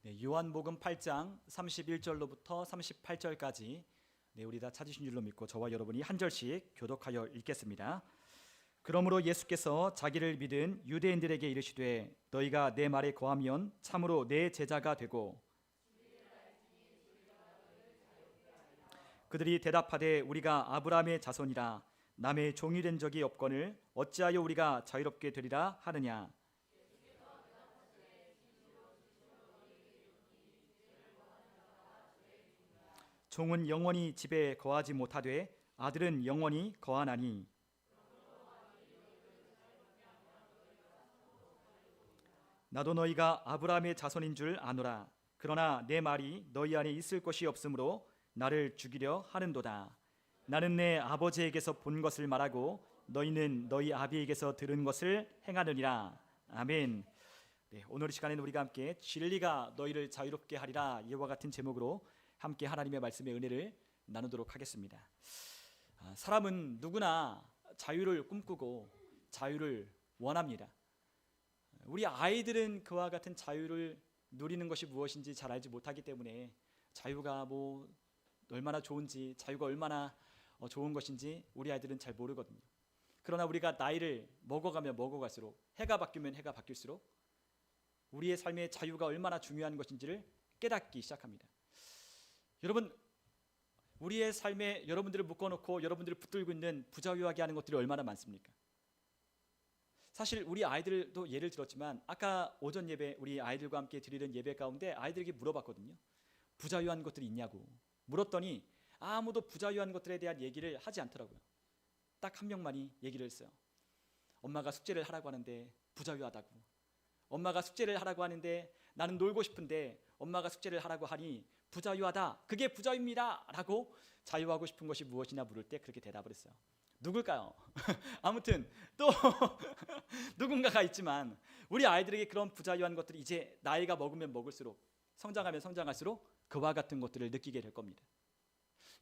네, 요한복음 8장 31절로부터 38절까지 우리 다 찾으신 줄로 믿고 저와 여러분이 한 절씩 교독하여 읽겠습니다. 그러므로 예수께서 자기를 믿은 유대인들에게 이르시되 너희가 내 말에 거하면 참으로 내 제자가 되고, 그들이 대답하되 우리가 아브라함의 자손이라 남의 종이 된 적이 없거늘 어찌하여 우리가 자유롭게 되리라 하느냐. 종은 영원히 집에 거하지 못하되 아들은 영원히 거하나니, 나도 너희가 아브라함의 자손인 줄 아노라. 그러나 내 말이 너희 안에 있을 것이 없으므로 나를 죽이려 하는도다. 나는 내 아버지에게서 본 것을 말하고 너희는 너희 아비에게서 들은 것을 행하느니라. 아멘. 오늘 이 시간에는 우리가 함께 진리가 너희를 자유롭게 하리라, 이와 같은 제목으로 함께 하나님의 말씀의 은혜를 나누도록 하겠습니다. 사람은 누구나 자유를 꿈꾸고 자유를 원합니다. 우리 아이들은 그와 같은 자유를 누리는 것이 무엇인지 잘 알지 못하기 때문에 자유가 얼마나 좋은지, 자유가 얼마나 좋은 것인지 우리 아이들은 잘 모르거든요. 그러나 우리가 나이를 먹어가면 먹어갈수록, 해가 바뀌면 해가 바뀔수록 우리의 삶의 자유가 얼마나 중요한 것인지를 깨닫기 시작합니다. 여러분, 우리의 삶에 여러분들을 묶어놓고 여러분들을 붙들고 있는 부자유하게 하는 것들이 얼마나 많습니까? 사실 우리 아이들도 예를 들었지만 아까 오전 예배 우리 아이들과 함께 드리는 예배 가운데 아이들에게 물어봤거든요. 부자유한 것들이 있냐고 물었더니 아무도 부자유한 것들에 대한 얘기를 하지 않더라고요. 딱 한 명만이 얘기를 했어요. 엄마가 숙제를 하라고 하는데 부자유하다고. 엄마가 숙제를 하라고 하는데 나는 놀고 싶은데 엄마가 숙제를 하라고 하니 부자유하다, 그게 부자유입니다 라고 자유하고 싶은 것이 무엇이냐 물을 때 그렇게 대답을 했어요. 누굴까요? 아무튼 또 누군가가 있지만 우리 아이들에게 그런 부자유한 것들이 이제 나이가 먹으면 먹을수록, 성장하면 성장할수록 그와 같은 것들을 느끼게 될 겁니다.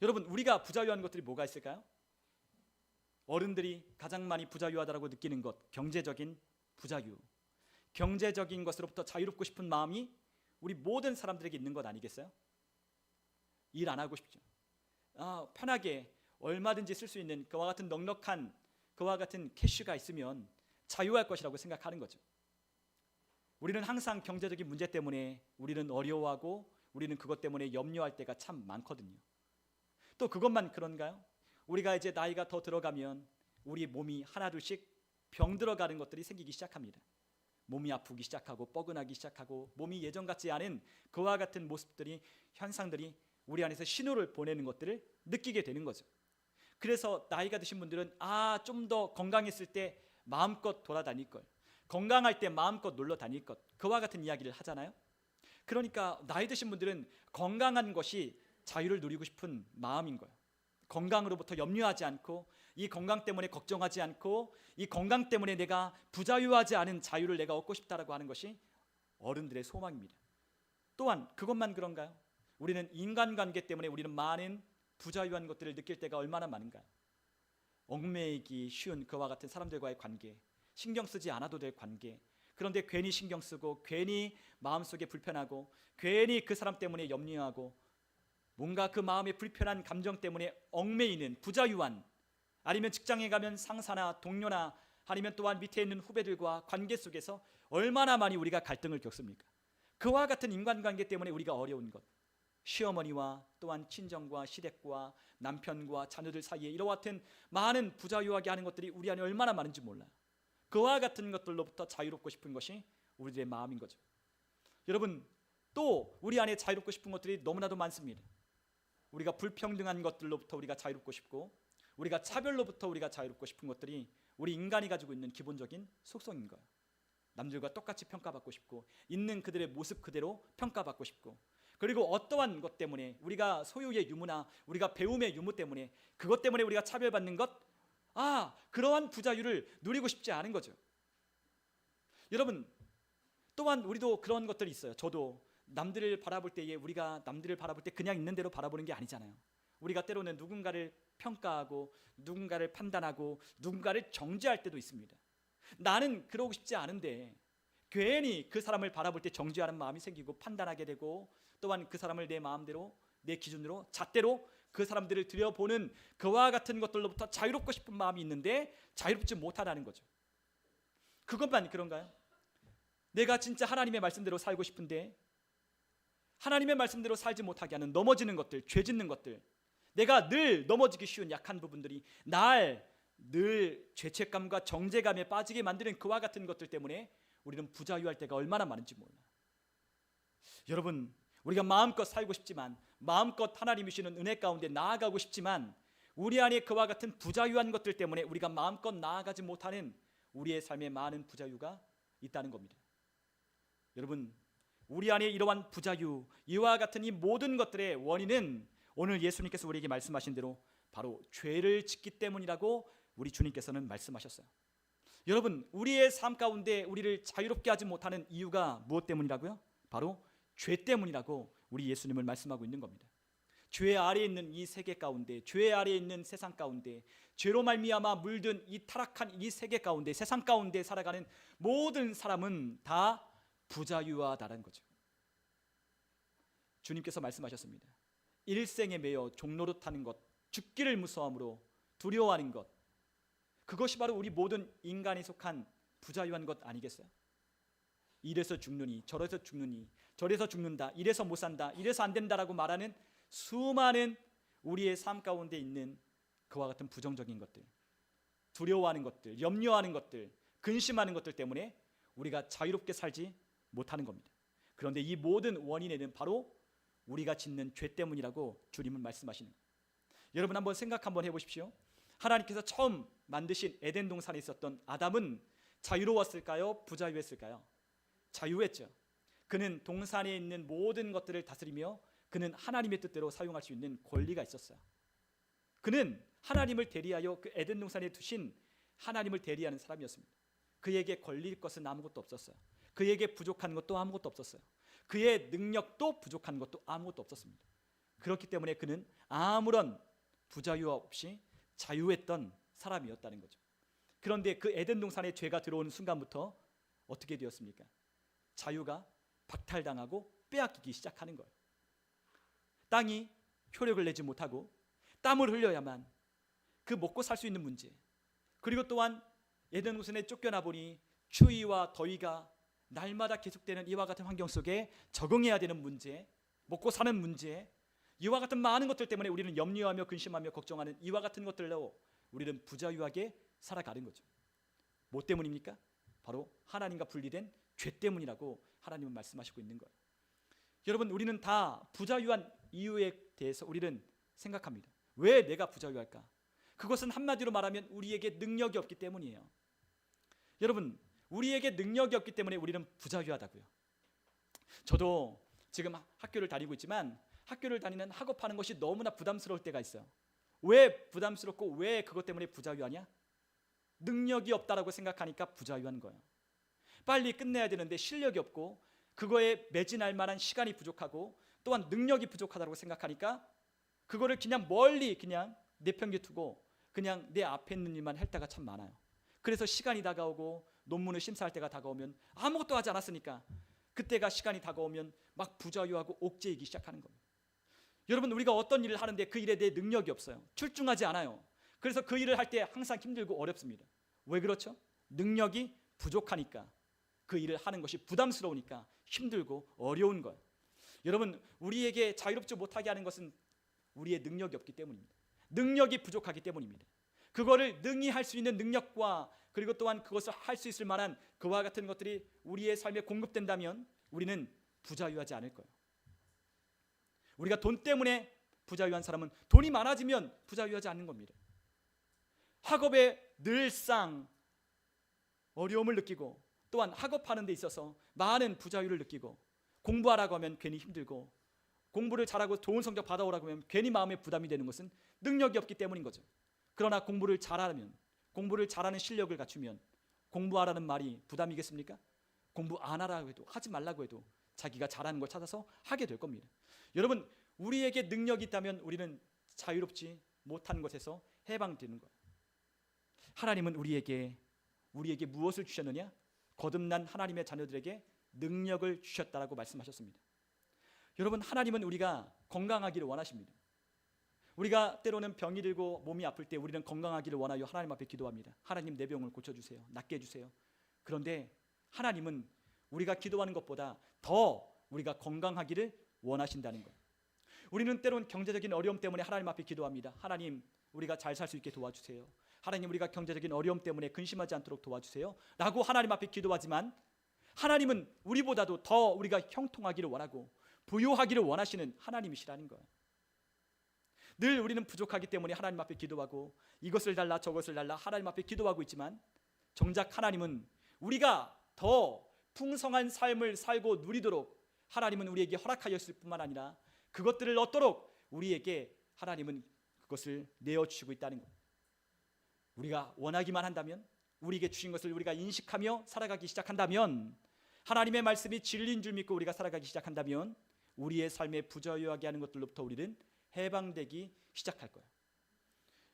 여러분, 우리가 부자유한 것들이 뭐가 있을까요? 어른들이 가장 많이 부자유하다고 느끼는 것, 경제적인 부자유. 경제적인 것으로부터 자유롭고 싶은 마음이 우리 모든 사람들에게 있는 것 아니겠어요? 일 안 하고 싶죠. 편하게 얼마든지 쓸 수 있는 그와 같은 넉넉한, 그와 같은 캐시가 있으면 자유할 것이라고 생각하는 거죠. 우리는 항상 경제적인 문제 때문에 우리는 어려워하고 우리는 그것 때문에 염려할 때가 참 많거든요. 또 그것만 그런가요? 우리가 이제 나이가 더 들어가면 우리 몸이 하나둘씩 병 들어가는 것들이 생기기 시작합니다. 몸이 아프기 시작하고 뻐근하기 시작하고 몸이 예전 같지 않은 그와 같은 모습들이, 현상들이 우리 안에서 신호를 보내는 것들을 느끼게 되는 거죠. 그래서 나이가 드신 분들은 좀 더 건강했을 때 마음껏 돌아다닐 걸, 건강할 때 마음껏 놀러 다닐 것, 그와 같은 이야기를 하잖아요. 그러니까 나이 드신 분들은 건강한 것이 자유를 누리고 싶은 마음인 거예요. 건강으로부터 염려하지 않고, 이 건강 때문에 걱정하지 않고, 이 건강 때문에 내가 부자유하지 않은 자유를 내가 얻고 싶다라고 하는 것이 어른들의 소망입니다. 또한 그것만 그런가요? 우리는 인간관계 때문에 우리는 많은 부자유한 것들을 느낄 때가 얼마나 많은가요? 얽매이기 쉬운 그와 같은 사람들과의 관계, 신경 쓰지 않아도 될 관계, 그런데 괜히 신경 쓰고 괜히 마음속에 불편하고 괜히 그 사람 때문에 염려하고 뭔가 그 마음의 불편한 감정 때문에 얽매이는 부자유한, 아니면 직장에 가면 상사나 동료나 아니면 또한 밑에 있는 후배들과 관계 속에서 얼마나 많이 우리가 갈등을 겪습니까? 그와 같은 인간관계 때문에 우리가 어려운 것, 시어머니와 또한 친정과 시댁과 남편과 자녀들 사이에 이와 같은 많은 부자유하게 하는 것들이 우리 안에 얼마나 많은지 몰라요. 그와 같은 것들로부터 자유롭고 싶은 것이 우리들의 마음인 거죠. 여러분, 또 우리 안에 자유롭고 싶은 것들이 너무나도 많습니다. 우리가 불평등한 것들로부터 우리가 자유롭고 싶고, 우리가 차별로부터 우리가 자유롭고 싶은 것들이 우리 인간이 가지고 있는 기본적인 속성인 거예요. 남들과 똑같이 평가받고 싶고, 있는 그들의 모습 그대로 평가받고 싶고, 그리고 어떠한 것 때문에 우리가 소유의 유무나 우리가 배움의 유무 때문에 그것 때문에 우리가 차별받는 것, 그러한 부자유를 누리고 싶지 않은 거죠. 여러분, 또한 우리도 그런 것들이 있어요. 저도 남들을 바라볼 때에 우리가 남들을 바라볼 때 그냥 있는 대로 바라보는 게 아니잖아요. 우리가 때로는 누군가를 평가하고 누군가를 판단하고 누군가를 정죄할 때도 있습니다. 나는 그러고 싶지 않은데 괜히 그 사람을 바라볼 때 정죄하는 마음이 생기고 판단하게 되고, 또한 그 사람을 내 마음대로, 내 기준으로, 잣대로 그 사람들을 들여보는 그와 같은 것들로부터 자유롭고 싶은 마음이 있는데 자유롭지 못하다는 거죠. 그것만 그런가요? 내가 진짜 하나님의 말씀대로 살고 싶은데 하나님의 말씀대로 살지 못하게 하는 넘어지는 것들, 죄 짓는 것들, 내가 늘 넘어지기 쉬운 약한 부분들이 날 늘 죄책감과 정죄감에 빠지게 만드는 그와 같은 것들 때문에 우리는 부자유할 때가 얼마나 많은지 몰라요. 여러분, 우리가 마음껏 살고 싶지만, 마음껏 하나님이 주시는 은혜 가운데 나아가고 싶지만, 우리 안에 그와 같은 부자유한 것들 때문에 우리가 마음껏 나아가지 못하는 우리의 삶에 많은 부자유가 있다는 겁니다. 여러분, 우리 안에 이러한 부자유, 이와 같은 이 모든 것들의 원인은 오늘 예수님께서 우리에게 말씀하신 대로 바로 죄를 짓기 때문이라고 우리 주님께서는 말씀하셨어요. 여러분, 우리의 삶 가운데 우리를 자유롭게 하지 못하는 이유가 무엇 때문이라고요? 바로 죄 때문이라고 우리 예수님을 말씀하고 있는 겁니다. 죄 아래에 있는 이 세계 가운데, 죄 아래에 있는 세상 가운데, 죄로 말미암아 물든 이 타락한 이 세계 가운데, 세상 가운데 살아가는 모든 사람은 다 부자유하다는 거죠. 주님께서 말씀하셨습니다. 일생에 매여 종노릇하는 것, 죽기를 무서워함으로 두려워하는 것, 그것이 바로 우리 모든 인간에 속한 부자유한 것 아니겠어요? 이래서 죽느니, 저래서 죽느니, 저래서 죽는다, 이래서 못 산다, 이래서 안 된다라고 말하는 수많은 우리의 삶 가운데 있는 그와 같은 부정적인 것들, 두려워하는 것들, 염려하는 것들, 근심하는 것들 때문에 우리가 자유롭게 살지 못하는 겁니다. 그런데 이 모든 원인에는 바로 우리가 짓는 죄 때문이라고 주님은 말씀하시는 거예요. 여러분, 한번 생각 한번 해보십시오. 하나님께서 처음 만드신 에덴 동산에 있었던 아담은 자유로웠을까요? 부자유했을까요? 자유했죠. 그는 동산에 있는 모든 것들을 다스리며 그는 하나님의 뜻대로 사용할 수 있는 권리가 있었어요. 그는 하나님을 대리하여 그 에덴 동산에 두신 하나님을 대리하는 사람이었습니다. 그에게 걸릴 것은 아무것도 없었어요. 그에게 부족한 것도 아무것도 없었어요. 그의 능력도 부족한 것도 아무것도 없었습니다. 그렇기 때문에 그는 아무런 부자유 없이 자유했던 사람이었다는 거죠. 그런데 그 에덴 동산에 죄가 들어오는 순간부터 어떻게 되었습니까? 자유가 박탈당하고 빼앗기기 시작하는 거예요. 땅이 효력을 내지 못하고 땀을 흘려야만 그 먹고 살 수 있는 문제, 그리고 또한 에덴 동산에 쫓겨나 보니 추위와 더위가 날마다 계속되는 이와 같은 환경 속에 적응해야 되는 문제, 먹고 사는 문제, 이와 같은 많은 것들 때문에 우리는 염려하며 근심하며 걱정하는 이와 같은 것들로 우리는 부자유하게 살아가는 거죠. 뭐 때문입니까? 바로 하나님과 분리된 죄 때문이라고 하나님은 말씀하시고 있는 거예요. 여러분, 우리는 다 부자유한 이유에 대해서 우리는 생각합니다. 왜 내가 부자유할까? 그것은 한마디로 말하면 우리에게 능력이 없기 때문이에요. 여러분, 우리에게 능력이 없기 때문에 우리는 부자유하다고요. 저도 지금 학교를 다니고 있지만 학교를 다니는 학업하는 것이 너무나 부담스러울 때가 있어요. 왜 부담스럽고 왜 그것 때문에 부자유하냐? 능력이 없다라고 생각하니까 부자유한 거예요. 빨리 끝내야 되는데 실력이 없고 그거에 매진할 만한 시간이 부족하고 또한 능력이 부족하다고 생각하니까 그거를 그냥 멀리 그냥 내팽개두고 그냥 내 앞에 있는 일만 할 때가 참 많아요. 그래서 시간이 다가오고 논문을 심사할 때가 다가오면 아무것도 하지 않았으니까 그때가 시간이 다가오면 막 부자유하고 옥죄이기 시작하는 겁니다. 여러분, 우리가 어떤 일을 하는데 그 일에 대해 능력이 없어요. 출중하지 않아요. 그래서 그 일을 할 때 항상 힘들고 어렵습니다. 왜 그렇죠? 능력이 부족하니까, 그 일을 하는 것이 부담스러우니까 힘들고 어려운 거예요. 여러분, 우리에게 자유롭지 못하게 하는 것은 우리의 능력이 없기 때문입니다. 능력이 부족하기 때문입니다. 그거를 능히 할 수 있는 능력과 그리고 또한 그것을 할 수 있을 만한 그와 같은 것들이 우리의 삶에 공급된다면 우리는 부자유하지 않을 거예요. 우리가 돈 때문에 부자유한 사람은 돈이 많아지면 부자유하지 않는 겁니다. 학업에 늘상 어려움을 느끼고 또한 학업하는 데 있어서 많은 부자유를 느끼고 공부하라고 하면 괜히 힘들고 공부를 잘하고 좋은 성적 받아오라고 하면 괜히 마음에 부담이 되는 것은 능력이 없기 때문인 거죠. 그러나 공부를 잘하면, 공부를 잘하는 실력을 갖추면 공부하라는 말이 부담이겠습니까? 공부 안 하라고 해도, 하지 말라고 해도 자기가 잘하는 걸 찾아서 하게 될 겁니다. 여러분, 우리에게 능력이 있다면 우리는 자유롭지 못한 것에서 해방되는 거예요. 하나님은 우리에게 무엇을 주셨느냐? 거듭난 하나님의 자녀들에게 능력을 주셨다라고 말씀하셨습니다. 여러분, 하나님은 우리가 건강하기를 원하십니다. 우리가 때로는 병이 들고 몸이 아플 때 우리는 건강하기를 원하여 하나님 앞에 기도합니다. 하나님, 내 병을 고쳐주세요. 낫게 해주세요. 그런데 하나님은 우리가 기도하는 것보다 더 우리가 건강하기를 원하신다는 거예요. 우리는 때론 경제적인 어려움 때문에 하나님 앞에 기도합니다. 하나님, 우리가 잘 살 수 있게 도와주세요. 하나님, 우리가 경제적인 어려움 때문에 근심하지 않도록 도와주세요 라고 하나님 앞에 기도하지만, 하나님은 우리보다도 더 우리가 형통하기를 원하고 부유하기를 원하시는 하나님이시라는 거예요. 늘 우리는 부족하기 때문에 하나님 앞에 기도하고 이것을 달라 저것을 달라 하나님 앞에 기도하고 있지만, 정작 하나님은 우리가 더 풍성한 삶을 살고 누리도록 하나님은 우리에게 허락하였을 뿐만 아니라 그것들을 얻도록 우리에게 하나님은 그것을 내어주시고 있다는 것. 우리가 원하기만 한다면, 우리에게 주신 것을 우리가 인식하며 살아가기 시작한다면, 하나님의 말씀이 진리인 줄 믿고 우리가 살아가기 시작한다면 우리의 삶에 부자유하게 하는 것들로부터 우리는 해방되기 시작할 거예요.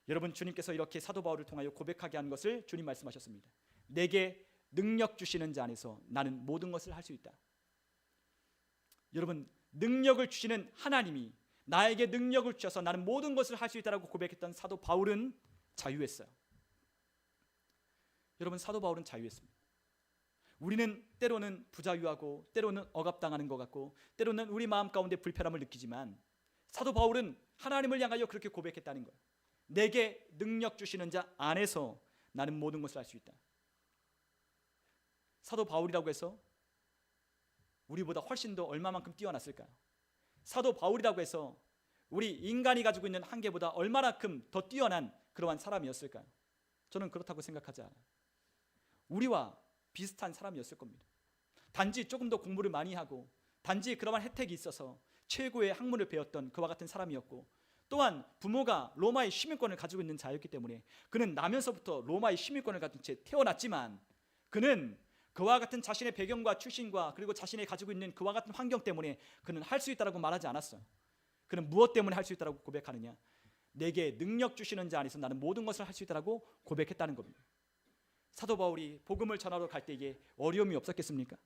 여러분, 주님께서 이렇게 사도 바울을 통하여 고백하게 한 것을 주님 말씀하셨습니다. 내게 능력 주시는 자 안에서 나는 모든 것을 할 수 있다. 여러분, 능력을 주시는 하나님이 나에게 능력을 주셔서 나는 모든 것을 할 수 있다라고 고백했던 사도 바울은 자유했어요. 여러분, 사도 바울은 자유했습니다. 우리는 때로는 부자유하고 때로는 억압당하는 것 같고 때로는 우리 마음 가운데 불편함을 느끼지만, 사도 바울은 하나님을 향하여 그렇게 고백했다는 거예요. 내게 능력 주시는 자 안에서 나는 모든 것을 할 수 있다. 사도 바울이라고 해서 우리보다 훨씬 더 얼마만큼 뛰어났을까요? 사도 바울이라고 해서 우리 인간이 가지고 있는 한계보다 얼마만큼 더 뛰어난 그러한 사람이었을까요? 저는 그렇다고 생각하지 않아요. 우리와 비슷한 사람이었을 겁니다. 단지 조금 더 공부를 많이 하고 단지 그러한 혜택이 있어서 최고의 학문을 배웠던 그와 같은 사람이었고, 또한 부모가 로마의 시민권을 가지고 있는 자였기 때문에 그는 나면서부터 로마의 시민권을 가진 채 태어났지만, 그는 그와 같은 자신의 배경과 출신과 그리고 자신이 가지고 있는 그와 같은 환경 때문에 그는 할 수 있다라고 말하지 않았어요. 그는 무엇 때문에 할 수 있다라고 고백하느냐? 내게 능력 주시는 자 안에서 나는 모든 것을 할 수 있다라고 고백했다는 겁니다. 사도 바울이 복음을 전하러 갈 때에 어려움이 없었겠습니까?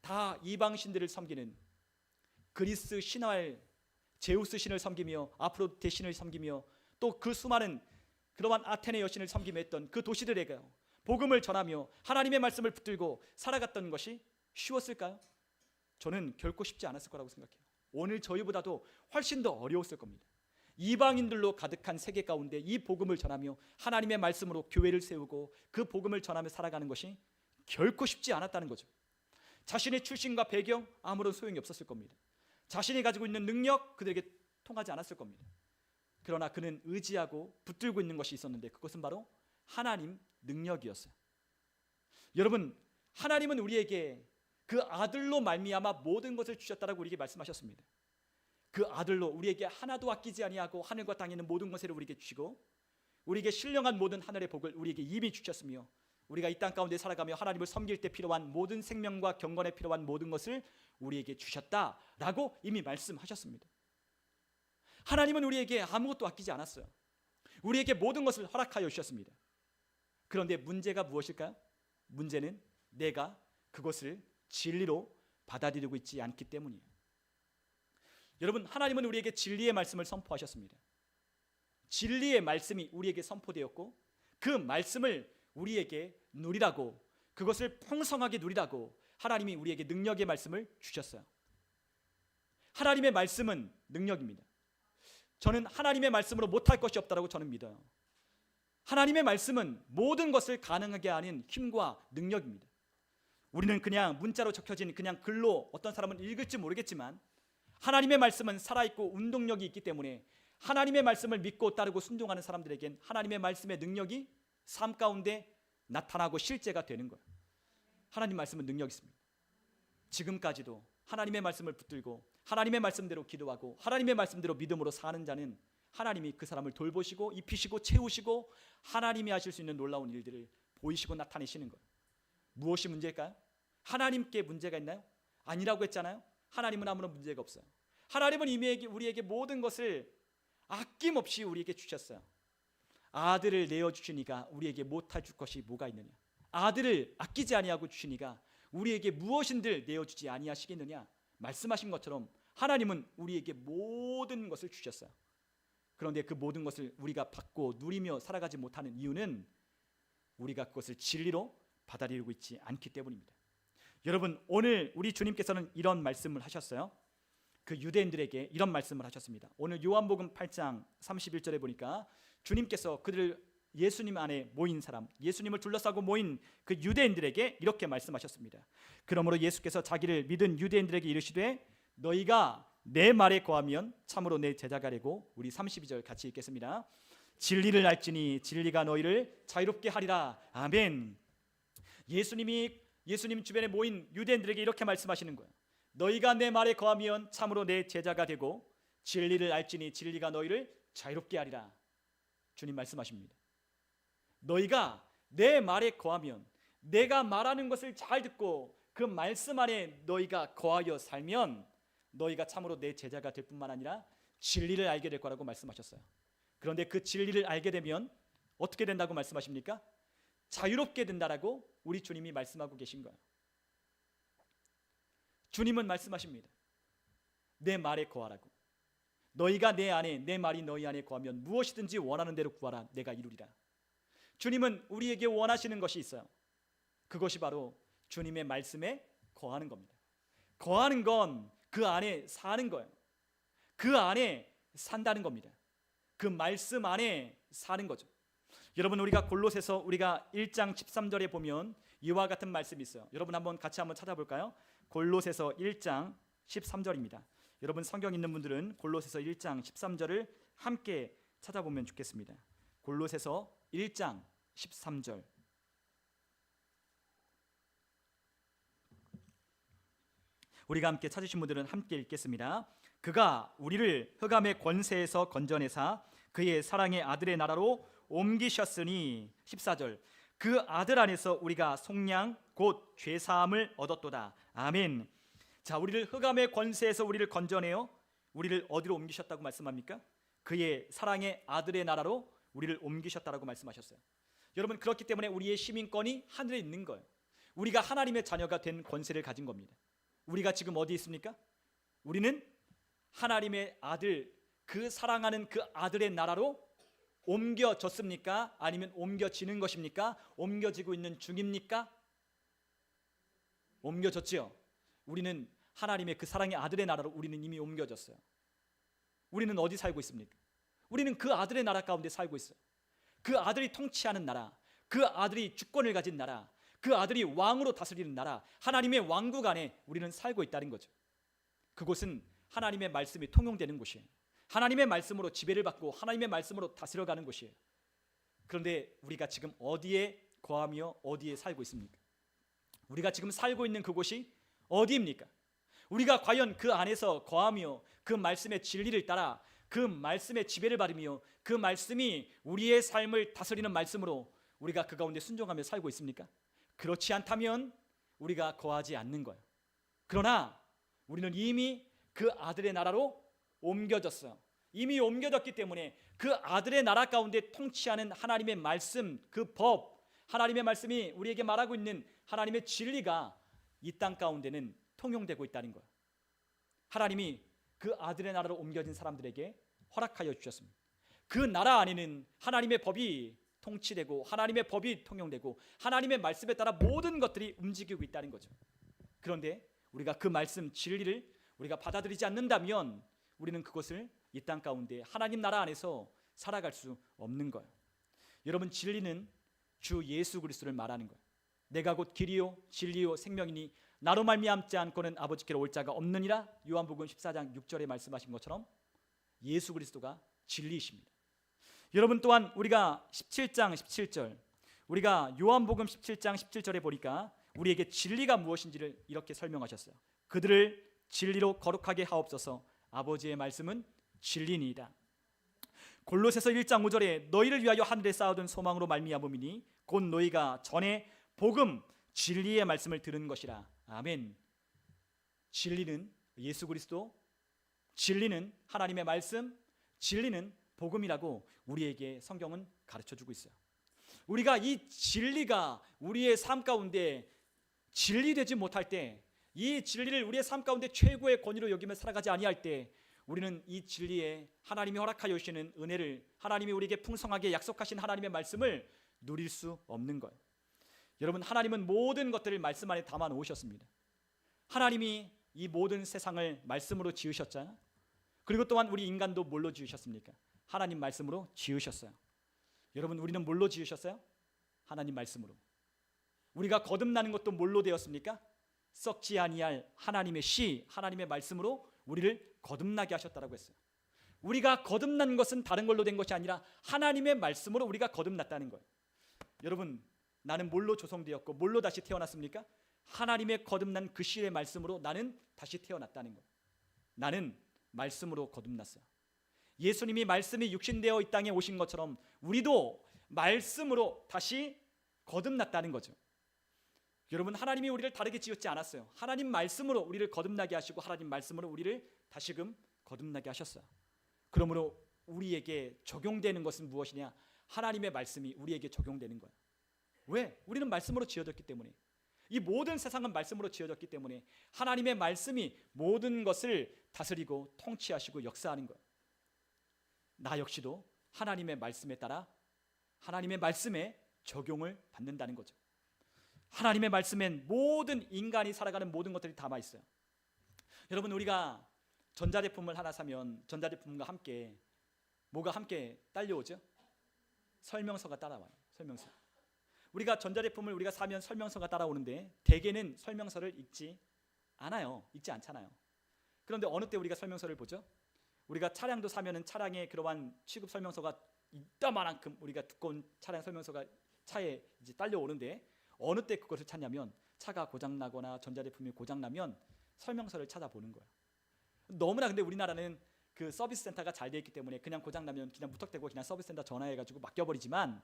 다 이방신들을 섬기는 그리스 신화의 제우스 신을 섬기며 아프로디테 신을 섬기며 또 그 수많은 그러한 아테네 여신을 섬기며 했던 그 도시들에게 복음을 전하며 하나님의 말씀을 붙들고 살아갔던 것이 쉬웠을까요? 저는 결코 쉽지 않았을 거라고 생각해요. 오늘 저희보다도 훨씬 더 어려웠을 겁니다. 이방인들로 가득한 세계 가운데 이 복음을 전하며 하나님의 말씀으로 교회를 세우고 그 복음을 전하며 살아가는 것이 결코 쉽지 않았다는 거죠. 자신의 출신과 배경 아무런 소용이 없었을 겁니다. 자신이 가지고 있는 능력 그들에게 통하지 않았을 겁니다. 그러나 그는 의지하고 붙들고 있는 것이 있었는데 그것은 바로 하나님 능력이었어요. 여러분, 하나님은 우리에게 그 아들로 말미암아 모든 것을 주셨다라고 우리에게 말씀하셨습니다. 그 아들로 우리에게 하나도 아끼지 아니하고 하늘과 땅에 있는 모든 것을 우리에게 주시고 우리에게 신령한 모든 하늘의 복을 우리에게 이미 주셨으며, 우리가 이 땅 가운데 살아가며 하나님을 섬길 때 필요한 모든 생명과 경건에 필요한 모든 것을 우리에게 주셨다라고 이미 말씀하셨습니다. 하나님은 우리에게 아무것도 아끼지 않았어요. 우리에게 모든 것을 허락하여 주셨습니다. 그런데 문제가 무엇일까요? 문제는 내가 그것을 진리로 받아들이고 있지 않기 때문이에요. 여러분, 하나님은 우리에게 진리의 말씀을 선포하셨습니다. 진리의 말씀이 우리에게 선포되었고 그 말씀을 우리에게 누리라고, 그것을 풍성하게 누리라고 하나님이 우리에게 능력의 말씀을 주셨어요. 하나님의 말씀은 능력입니다. 저는 하나님의 말씀으로 못할 것이 없다고 저는 믿어요. 하나님의 말씀은 모든 것을 가능하게 하는 힘과 능력입니다. 우리는 그냥 문자로 적혀진 그냥 글로 어떤 사람은 읽을지 모르겠지만 하나님의 말씀은 살아있고 운동력이 있기 때문에 하나님의 말씀을 믿고 따르고 순종하는 사람들에겐 하나님의 말씀의 능력이 삶 가운데 나타나고 실제가 되는 거예요. 하나님 말씀은 능력이 있습니다. 지금까지도 하나님의 말씀을 붙들고 하나님의 말씀대로 기도하고 하나님의 말씀대로 믿음으로 사는 자는 하나님이 그 사람을 돌보시고 입히시고 채우시고 하나님이 하실 수 있는 놀라운 일들을 보이시고 나타내시는 거예요. 무엇이 문제일까요? 하나님께 문제가 있나요? 아니라고 했잖아요. 하나님은 아무런 문제가 없어요. 하나님은 이미 우리에게 모든 것을 아낌없이 우리에게 주셨어요. 아들을 내어주시니까 우리에게 못해 줄 것이 뭐가 있느냐? 아들을 아끼지 아니하고 주시니가 우리에게 무엇인들 내어주지 아니하시겠느냐 말씀하신 것처럼 하나님은 우리에게 모든 것을 주셨어요. 그런데 그 모든 것을 우리가 받고 누리며 살아가지 못하는 이유는 우리가 그것을 진리로 받아들이고 있지 않기 때문입니다. 여러분, 오늘 우리 주님께서는 이런 말씀을 하셨어요. 그 유대인들에게 이런 말씀을 하셨습니다. 오늘 요한복음 8장 31절에 보니까 주님께서 그들 예수님 안에 모인 사람, 예수님을 둘러싸고 모인 그 유대인들에게 이렇게 말씀하셨습니다. 그러므로 예수께서 자기를 믿은 유대인들에게 이르시되 너희가 내 말에 거하면 참으로 내 제자가 되고, 우리 32절 같이 읽겠습니다. 진리를 알지니 진리가 너희를 자유롭게 하리라. 아멘. 예수님 주변에 모인 유대인들에게 이렇게 말씀하시는 거예요. 너희가 내 말에 거하면 참으로 내 제자가 되고 진리를 알지니 진리가 너희를 자유롭게 하리라. 주님 말씀하십니다. 너희가 내 말에 거하면, 내가 말하는 것을 잘 듣고 그 말씀 안에 너희가 거하여 살면 너희가 참으로 내 제자가 될 뿐만 아니라 진리를 알게 될 거라고 말씀하셨어요. 그런데 그 진리를 알게 되면 어떻게 된다고 말씀하십니까? 자유롭게 된다라고 우리 주님이 말씀하고 계신 거예요. 주님은 말씀하십니다. 내 말에 거하라고. 너희가 내 안에, 내 말이 너희 안에 거하면 무엇이든지 원하는 대로 구하라. 내가 이루리라. 주님은 우리에게 원하시는 것이 있어요. 그것이 바로 주님의 말씀에 거하는 겁니다. 거하는 건 그 안에 사는 거예요. 그 안에 산다는 겁니다. 그 말씀 안에 사는 거죠. 여러분, 우리가 골로새서 우리가 1장 13절에 보면 이와 같은 말씀이 있어요. 여러분 한번 같이 한번 찾아볼까요? 골로새서 1장 13절입니다. 여러분 성경 있는 분들은 골로새서 1장 13절을 함께 찾아보면 좋겠습니다. 골로새서 1장 13절. 우리가 함께 찾으신 분들은 함께 읽겠습니다. 그가 우리를 흑암의 권세에서 건져내사 그의 사랑의 아들의 나라로 옮기셨으니, 14절, 그 아들 안에서 우리가 속량 곧 죄사함을 얻었도다. 아멘. 자, 우리를 흑암의 권세에서 우리를 건져내어 우리를 어디로 옮기셨다고 말씀합니까? 그의 사랑의 아들의 나라로 우리를 옮기셨다라고 말씀하셨어요. 여러분, 그렇기 때문에 우리의 시민권이 하늘에 있는 거예요. 우리가 하나님의 자녀가 된 권세를 가진 겁니다. 우리가 지금 어디 있습니까? 우리는 하나님의 아들, 그 사랑하는 그 아들의 나라로 옮겨졌습니까? 아니면 옮겨지는 것입니까? 옮겨지고 있는 중입니까? 옮겨졌지요. 우리는 하나님의 그 사랑의 아들의 나라로 우리는 이미 옮겨졌어요. 우리는 어디 살고 있습니까? 우리는 그 아들의 나라 가운데 살고 있어요. 그 아들이 통치하는 나라, 그 아들이 주권을 가진 나라, 그 아들이 왕으로 다스리는 나라, 하나님의 왕국 안에 우리는 살고 있다는 거죠. 그곳은 하나님의 말씀이 통용되는 곳이에요. 하나님의 말씀으로 지배를 받고 하나님의 말씀으로 다스려가는 곳이에요. 그런데 우리가 지금 어디에 거하며 어디에 살고 있습니까? 우리가 지금 살고 있는 그곳이 어디입니까? 우리가 과연 그 안에서 거하며 그 말씀의 진리를 따라 그 말씀의 지배를 받으며 그 말씀이 우리의 삶을 다스리는 말씀으로 우리가 그 가운데 순종하며 살고 있습니까? 그렇지 않다면 우리가 거하지 않는 거예요. 그러나 우리는 이미 그 아들의 나라로 옮겨졌어요. 이미 옮겨졌기 때문에 그 아들의 나라 가운데 통치하는 하나님의 말씀, 그 법, 하나님의 말씀이 우리에게 말하고 있는 하나님의 진리가 이 땅 가운데는 통용되고 있다는 거예요. 하나님이 그 아들의 나라로 옮겨진 사람들에게 허락하여 주셨습니다. 그 나라 안에는 하나님의 법이 통치되고 하나님의 법이 통용되고 하나님의 말씀에 따라 모든 것들이 움직이고 있다는 거죠. 그런데 우리가 그 말씀 진리를 우리가 받아들이지 않는다면 우리는 그것을 이 땅 가운데 하나님 나라 안에서 살아갈 수 없는 거예요. 여러분, 진리는 주 예수 그리스도를 말하는 거예요. 내가 곧 길이요 진리요 생명이니 나로 말미암지 않고는 아버지께로 올 자가 없느니라. 요한복음 14장 6절에 말씀하신 것처럼 예수 그리스도가 진리이십니다. 여러분, 또한 우리가 17장 17절, 우리가 요한복음 17장 17절에 보니까 우리에게 진리가 무엇인지를 이렇게 설명하셨어요. 그들을 진리로 거룩하게 하옵소서. 아버지의 말씀은 진리니이다. 골로새서 1장 5절에 너희를 위하여 하늘에 쌓아둔 소망으로 말미암음이니 곧 너희가 전에 복음 진리의 말씀을 들은 것이라. 아멘. 진리는 예수 그리스도, 진리는 하나님의 말씀, 진리는 복음이라고 우리에게 성경은 가르쳐주고 있어요. 우리가 이 진리가 우리의 삶 가운데 진리되지 못할 때, 이 진리를 우리의 삶 가운데 최고의 권위로 여기며 살아가지 아니할 때, 우리는 이 진리에 하나님이 허락하여 주시는 은혜를, 하나님이 우리에게 풍성하게 약속하신 하나님의 말씀을 누릴 수 없는 거예요. 여러분, 하나님은 모든 것들을 말씀 안에 담아 놓으셨습니다. 하나님이 이 모든 세상을 말씀으로 지으셨잖아요. 그리고 또한 우리 인간도 뭘로 지으셨습니까? 하나님 말씀으로 지으셨어요. 여러분, 우리는 뭘로 지으셨어요? 하나님 말씀으로. 우리가 거듭나는 것도 뭘로 되었습니까? 썩지 아니할 하나님의 씨, 하나님의 말씀으로 우리를 거듭나게 하셨다라고 했어요. 우리가 거듭난 것은 다른 걸로 된 것이 아니라 하나님의 말씀으로 우리가 거듭났다는 거예요. 여러분, 나는 뭘로 조성되었고 뭘로 다시 태어났습니까? 하나님의 거듭난 그 씨의 말씀으로 나는 다시 태어났다는 거예요. 나는 말씀으로 거듭났어요. 예수님이 말씀이 육신되어 이 땅에 오신 것처럼 우리도 말씀으로 다시 거듭났다는 거죠. 여러분, 하나님이 우리를 다르게 지었지 않았어요. 하나님 말씀으로 우리를 거듭나게 하시고 하나님 말씀으로 우리를 다시금 거듭나게 하셨어요. 그러므로 우리에게 적용되는 것은 무엇이냐? 하나님의 말씀이 우리에게 적용되는 거예요. 왜? 우리는 말씀으로 지어졌기 때문에. 이 모든 세상은 말씀으로 지어졌기 때문에 하나님의 말씀이 모든 것을 다스리고 통치하시고 역사하는 거예요. 나 역시도 하나님의 말씀에 따라 하나님의 말씀에 적용을 받는다는 거죠. 하나님의 말씀엔 모든 인간이 살아가는 모든 것들이 담아 있어요. 여러분, 우리가 전자제품을 하나 사면 전자제품과 함께 뭐가 함께 딸려오죠? 설명서가 따라와요. 설명서. 우리가 전자제품을 우리가 사면 설명서가 따라오는데 대개는 설명서를 읽지 않아요. 읽지 않잖아요. 그런데 어느 때 우리가 설명서를 보죠? 우리가 차량도 사면은 차량에 그러한 취급 설명서가 이따만큼 우리가 두꺼운 차량 설명서가 차에 이제 딸려오는데 어느 때 그것을 찾냐면 차가 고장나거나 전자제품이 고장나면 설명서를 찾아보는 거예요. 너무나 근데 우리나라는 그 서비스 센터가 잘 돼 있기 때문에 그냥 고장나면 그냥 무턱대고 그냥 서비스 센터 전화해가지고 맡겨버리지만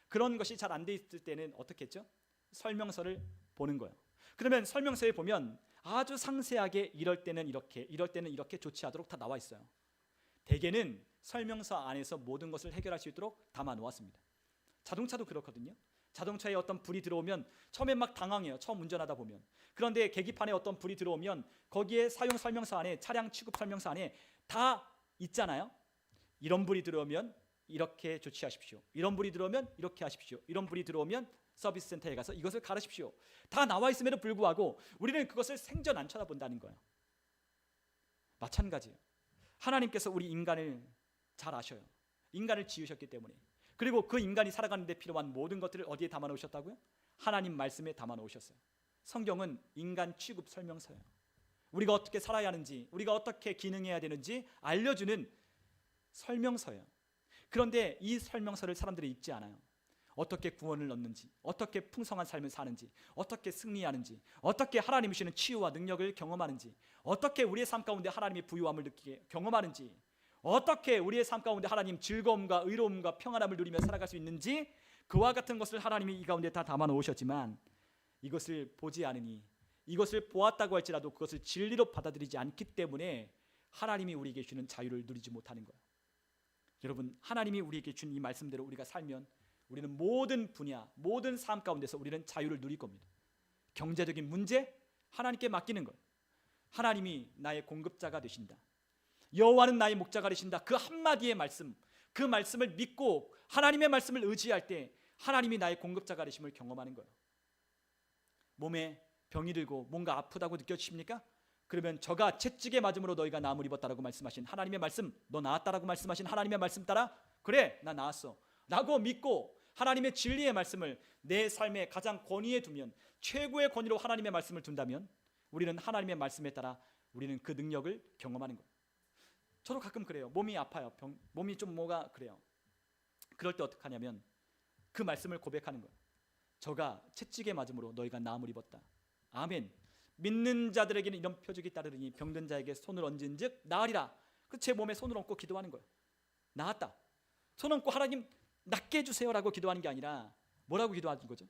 그런 것이 잘 안 돼 있을 때는 어떻게 했죠? 설명서를 보는 거예요. 그러면 설명서에 보면 아주 상세하게 이럴 때는 이렇게, 이럴 때는 이렇게 조치하도록 다 나와 있어요. 대개는 설명서 안에서 모든 것을 해결할 수 있도록 담아 놓았습니다. 자동차도 그렇거든요. 자동차에 어떤 불이 들어오면 처음에 막 당황해요. 처음 운전하다 보면. 그런데 계기판에 어떤 불이 들어오면 거기에 사용 설명서 안에, 차량 취급 설명서 안에 다 있잖아요. 이런 불이 들어오면 이렇게 조치하십시오. 이런 불이 들어오면 이렇게 하십시오. 이런 불이 들어오면 서비스 센터에 가서 이것을 가르십시오. 다 나와 있음에도 불구하고 우리는 그것을 생전 안 쳐다본다는 거예요. 마찬가지예요. 하나님께서 우리 인간을 잘 아셔요. 인간을 지으셨기 때문에. 그리고 그 인간이 살아가는 데 필요한 모든 것들을 어디에 담아 놓으셨다고요? 하나님 말씀에 담아 놓으셨어요. 성경은 인간 취급 설명서예요. 우리가 어떻게 살아야 하는지, 우리가 어떻게 기능해야 되는지 알려주는 설명서예요. 그런데 이 설명서를 사람들이 읽지 않아요. 어떻게 구원을 얻는지, 어떻게 풍성한 삶을 사는지, 어떻게 승리하는지, 어떻게 하나님이 주시는 치유와 능력을 경험하는지, 어떻게 우리의 삶 가운데 하나님의 부유함을 느끼게 경험하는지, 어떻게 우리의 삶 가운데 하나님 즐거움과 의로움과 평안함을 누리며 살아갈 수 있는지, 그와 같은 것을 하나님이 이 가운데 다 담아 놓으셨지만 이것을 보지 않으니, 이것을 보았다고 할지라도 그것을 진리로 받아들이지 않기 때문에 하나님이 우리에게 주는 자유를 누리지 못하는 거예요. 여러분, 하나님이 우리에게 준 이 말씀대로 우리가 살면 우리는 모든 분야, 모든 삶 가운데서 우리는 자유를 누릴 겁니다. 경제적인 문제, 하나님께 맡기는 거예요. 하나님이 나의 공급자가 되신다. 여호와는 나의 목자가 되신다. 그 한마디의 말씀, 그 말씀을 믿고 하나님의 말씀을 의지할 때 하나님이 나의 공급자가 되심을 경험하는 거예요. 몸에 병이 들고 뭔가 아프다고 느껴지십니까? 그러면 저가 채찍에 맞음으로 너희가 나음을 입었다라고 말씀하신 하나님의 말씀, 너 나았다라고 말씀하신 하나님의 말씀 따라 그래, 나 나았어 라고 믿고 하나님의 진리의 말씀을 내 삶의 가장 권위에 두면, 최고의 권위로 하나님의 말씀을 둔다면 우리는 하나님의 말씀에 따라 우리는 그 능력을 경험하는 거예요. 저도 가끔 그래요. 몸이 아파요. 몸이 좀 뭐가 그래요. 그럴 때 어떻게 하냐면 그 말씀을 고백하는 거예요. 저가 채찍에 맞음으로 너희가 나음을 입었다. 아멘. 믿는 자들에게는 이런 표적이 따르리니 병든 자에게 손을 얹은 즉 나으리라. 제 몸에 손을 얹고 기도하는 거예요. 나았다. 손 얹고 하나님 낫게 해주세요라고 기도하는 게 아니라 뭐라고 기도하는 거죠?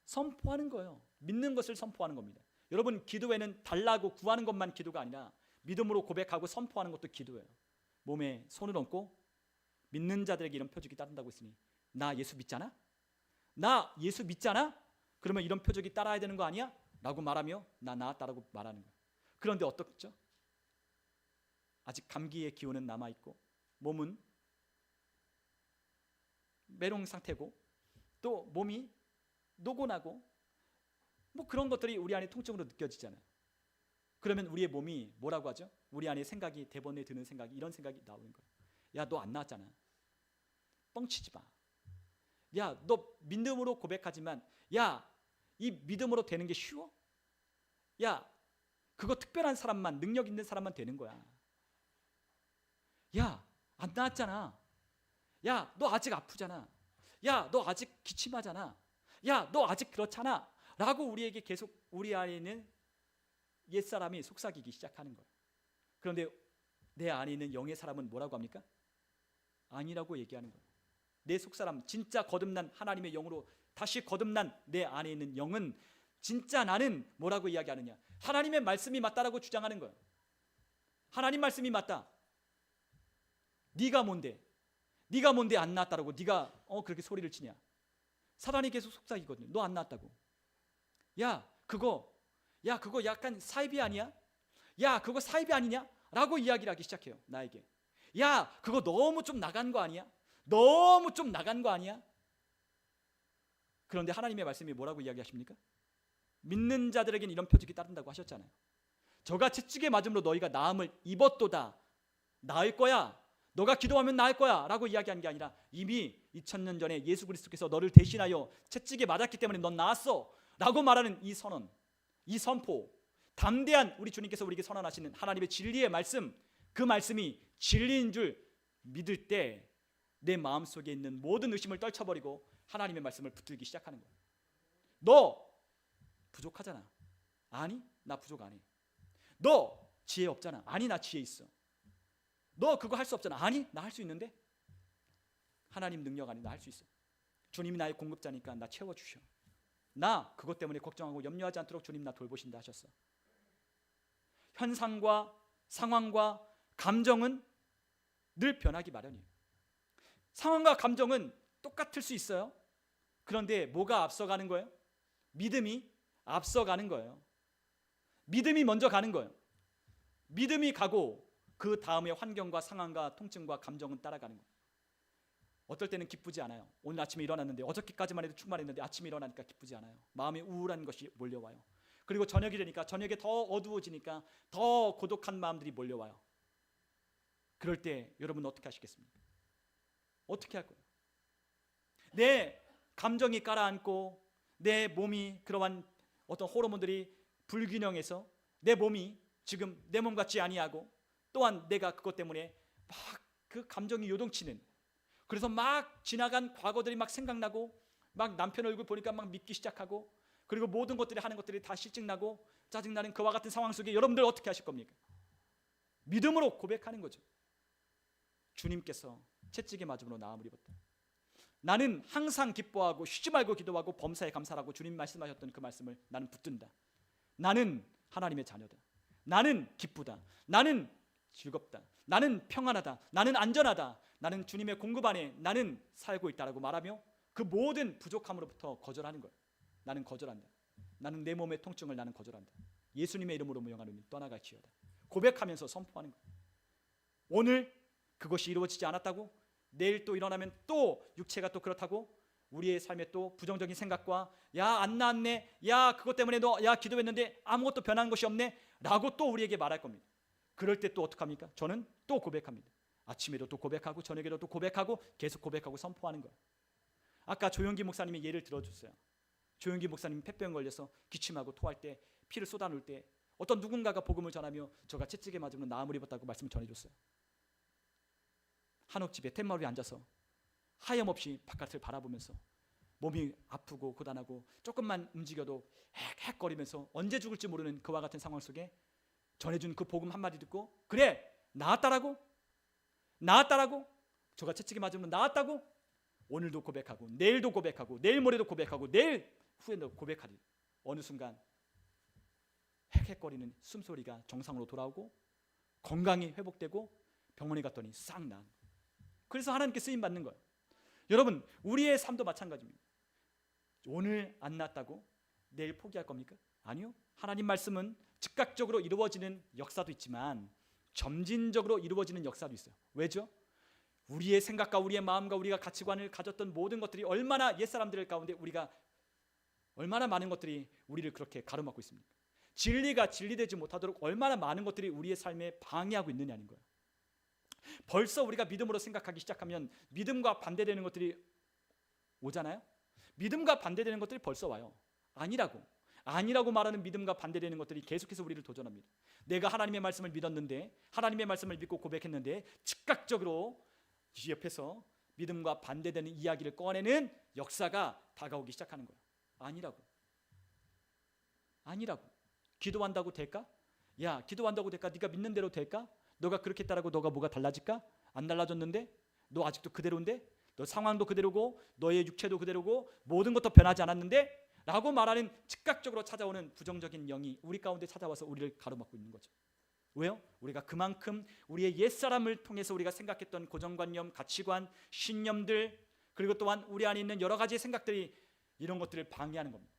선포하는 거예요. 믿는 것을 선포하는 겁니다. 여러분, 기도에는 달라고 구하는 것만 기도가 아니라 믿음으로 고백하고 선포하는 것도 기도예요. 몸에 손을 얹고 믿는 자들에게 이런 표적이 따른다고 했으니 나 예수 믿잖아? 나 예수 믿잖아? 그러면 이런 표적이 따라야 되는 거 아니야? 라고 말하며 나 나았다라고 말하는 거예요. 그런데 어떻죠? 아직 감기의 기운은 남아있고 몸은 메롱 상태고 또 몸이 노곤하고 뭐 그런 것들이 우리 안에 통증으로 느껴지잖아요. 그러면 우리의 몸이 뭐라고 하죠? 우리 안에 생각이, 대번에 드는 생각이, 이런 생각이 나오는 거예요. 야, 너 안 나왔잖아. 뻥치지 마. 야, 너 믿음으로 고백하지만 야, 이 믿음으로 되는 게 쉬워? 야, 그거 특별한 사람만, 능력 있는 사람만 되는 거야. 야, 안 나왔잖아. 야, 너 아직 아프잖아. 야, 너 아직 기침하잖아. 야, 너 아직 그렇잖아. 라고 우리에게 계속 우리 안에 있는 옛사람이 속삭이기 시작하는 거예요. 그런데 내 안에 있는 영의 사람은 뭐라고 합니까? 아니라고 얘기하는 거예요. 내 속사람, 진짜 거듭난 하나님의 영으로 다시 거듭난 내 안에 있는 영은 진짜 나는 뭐라고 이야기하느냐? 하나님의 말씀이 맞다라고 주장하는 거예요. 하나님 말씀이 맞다. 네가 뭔데? 네가 뭔데 안 나왔다라고 네가 그렇게 소리를 치냐? 사단이 계속 속삭이거든요. 너 안 나왔다고. 야, 그거 약간 사이비 아니야? 야, 그거 사이비 아니냐? 라고 이야기를 하기 시작해요. 나에게. 야, 그거 너무 좀 나간 거 아니야? 너무 좀 나간 거 아니야? 그런데 하나님의 말씀이 뭐라고 이야기하십니까? 믿는 자들에게는 이런 표적이 따른다고 하셨잖아요. 저가 채찍에 맞음으로 너희가 나음을 입었도다. 나을 거야. 너가 기도하면 나을 거야 라고 이야기한 게 아니라 이미 2000년 전에 예수 그리스도께서 너를 대신하여 채찍에 맞았기 때문에 넌 나았어 라고 말하는 이 선언, 이 선포, 담대한 우리 주님께서 우리에게 선언하시는 하나님의 진리의 말씀, 그 말씀이 진리인 줄 믿을 때 내 마음속에 있는 모든 의심을 떨쳐버리고 하나님의 말씀을 붙들기 시작하는 거예요. 너 부족하잖아. 아니, 나 부족 안 해. 너 지혜 없잖아. 아니, 나 지혜 있어. 너 그거 할 수 없잖아. 아니, 나 할 수 있는데. 하나님 능력 아니, 나 할 수 있어. 주님이 나의 공급자니까 나 채워주셔. 나 그것 때문에 걱정하고 염려하지 않도록 주님 나 돌보신다 하셨어. 현상과 상황과 감정은 늘 변하기 마련이에요. 상황과 감정은 똑같을 수 있어요. 그런데 뭐가 앞서가는 거예요? 믿음이 앞서가는 거예요. 믿음이 먼저 가는 거예요. 믿음이 가고 그 다음에 환경과 상황과 통증과 감정은 따라가는 거예요. 어떨 때는 기쁘지 않아요. 오늘 아침에 일어났는데 어저께까지만 해도 충만했는데 아침에 일어나니까 기쁘지 않아요. 마음에 우울한 것이 몰려와요. 그리고 저녁이 되니까 저녁에 더 어두워지니까 더 고독한 마음들이 몰려와요. 그럴 때 여러분 어떻게 하시겠습니까? 어떻게 할 거예요? 내 감정이 가라앉고 내 몸이 그러한 어떤 호르몬들이 불균형해서 내 몸이 지금 내 몸 같지 아니하고 또한 내가 그것 때문에 막 그 감정이 요동치는, 그래서 막 지나간 과거들이 막 생각나고 막 남편 얼굴 보니까 막 믿기 시작하고 그리고 모든 것들이 하는 것들이 다 실증나고 짜증나는 그와 같은 상황 속에 여러분들 어떻게 하실 겁니까? 믿음으로 고백하는 거죠. 주님께서 채찍에 맞음으로 나음을 입었다. 나는 항상 기뻐하고 쉬지 말고 기도하고 범사에 감사하고 주님 말씀하셨던 그 말씀을 나는 붙든다. 나는 하나님의 자녀다. 나는 기쁘다. 나는 즐겁다. 나는 평안하다. 나는 안전하다. 나는 주님의 공급 안에 나는 살고 있다라고 말하며 그 모든 부족함으로부터 거절하는 거예요. 나는 거절한다. 나는 내 몸의 통증을 나는 거절한다. 예수님의 이름으로 무용하노니 떠나갈지어다. 고백하면서 선포하는 거예요. 오늘 그것이 이루어지지 않았다고 내일 또 일어나면 또 육체가 또 그렇다고 우리의 삶에 또 부정적인 생각과 야, 안 나왔네, 야, 그것 때문에 너 야 기도했는데 아무것도 변한 것이 없네 라고 또 우리에게 말할 겁니다. 그럴 때 또 어떡합니까? 저는 또 고백합니다. 아침에도 또 고백하고 저녁에도 또 고백하고 계속 고백하고 선포하는 거예요. 아까 조용기 목사님이 예를 들어줬어요. 조용기 목사님이 폐병 걸려서 기침하고 토할 때 피를 쏟아놓을 때 어떤 누군가가 복음을 전하며 저가 채찍에 맞으면 나음을 입었다고 말씀을 전해줬어요. 한옥집에 툇마루에 앉아서 하염없이 바깥을 바라보면서 몸이 아프고 고단하고 조금만 움직여도 헥헥거리면서 언제 죽을지 모르는 그와 같은 상황 속에 전해준 그 복음 한마디 듣고 그래 나았다라고? 나았다라고? 저가 채찍에 맞으면 나았다고? 오늘도 고백하고 내일도 고백하고 내일 모레도 고백하고 내일 후에도 고백하리. 어느 순간 헥헥거리는 숨소리가 정상으로 돌아오고 건강이 회복되고 병원에 갔더니 싹 나. 그래서 하나님께 쓰임 받는 거예요. 여러분 우리의 삶도 마찬가지입니다. 오늘 안 났다고 내일 포기할 겁니까? 아니요. 하나님 말씀은 즉각적으로 이루어지는 역사도 있지만 점진적으로 이루어지는 역사도 있어요. 왜죠? 우리의 생각과 우리의 마음과 우리가 가치관을 가졌던 모든 것들이 얼마나 옛사람들 가운데 우리가 얼마나 많은 것들이 우리를 그렇게 가로막고 있습니까? 진리가 진리되지 못하도록 얼마나 많은 것들이 우리의 삶에 방해하고 있느냐는 거예요. 벌써 우리가 믿음으로 생각하기 시작하면 믿음과 반대되는 것들이 오잖아요. 믿음과 반대되는 것들이 벌써 와요. 아니라고 말하는 믿음과 반대되는 것들이 계속해서 우리를 도전합니다. 내가 하나님의 말씀을 믿었는데, 하나님의 말씀을 믿고 고백했는데 즉각적으로 옆에서 믿음과 반대되는 이야기를 꺼내는 역사가 다가오기 시작하는 거예요. 아니라고. 기도한다고 될까? 야, 기도한다고 될까? 네가 믿는 대로 될까? 너가 그렇게 했다라고 너가 뭐가 달라질까? 안 달라졌는데? 너 아직도 그대로인데? 너 상황도 그대로고 너의 육체도 그대로고 모든 것도 변하지 않았는데? 라고 말하는 즉각적으로 찾아오는 부정적인 영이 우리 가운데 찾아와서 우리를 가로막고 있는 거죠. 왜요? 우리가 그만큼 우리의 옛사람을 통해서 우리가 생각했던 고정관념, 가치관, 신념들, 그리고 또한 우리 안에 있는 여러 가지 생각들이 이런 것들을 방해하는 겁니다.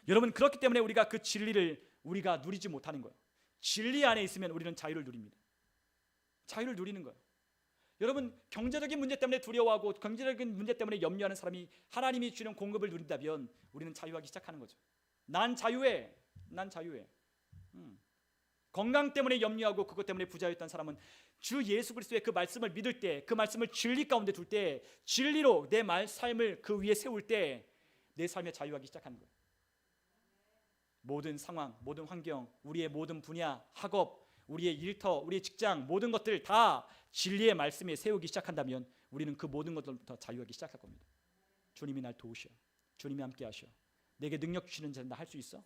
여러분, 그렇기 때문에 우리가 그 진리를 우리가 누리지 못하는 거예요. 진리 안에 있으면 우리는 자유를 누립니다. 자유를 누리는 거예요. 여러분, 경제적인 문제 때문에 두려워하고 경제적인 문제 때문에 염려하는 사람이 하나님이 주는 공급을 누린다면 우리는 자유하기 시작하는 거죠. 난 자유해. 건강 때문에 염려하고 그것 때문에 부자였던 사람은 주 예수 그리스도의 그 말씀을 믿을 때, 그 말씀을 진리 가운데 둘 때, 진리로 내 삶을 그 위에 세울 때 내 삶에 자유하기 시작하는 거예요. 모든 상황, 모든 환경, 우리의 모든 분야, 학업, 우리의 일터, 우리의 직장, 모든 것들 다 진리의 말씀에 세우기 시작한다면 우리는 그 모든 것들부터 자유하기 시작할 겁니다. 주님이 날 도우셔. 주님이 함께 하셔. 내게 능력 주시는 자는 나 할 수 있어?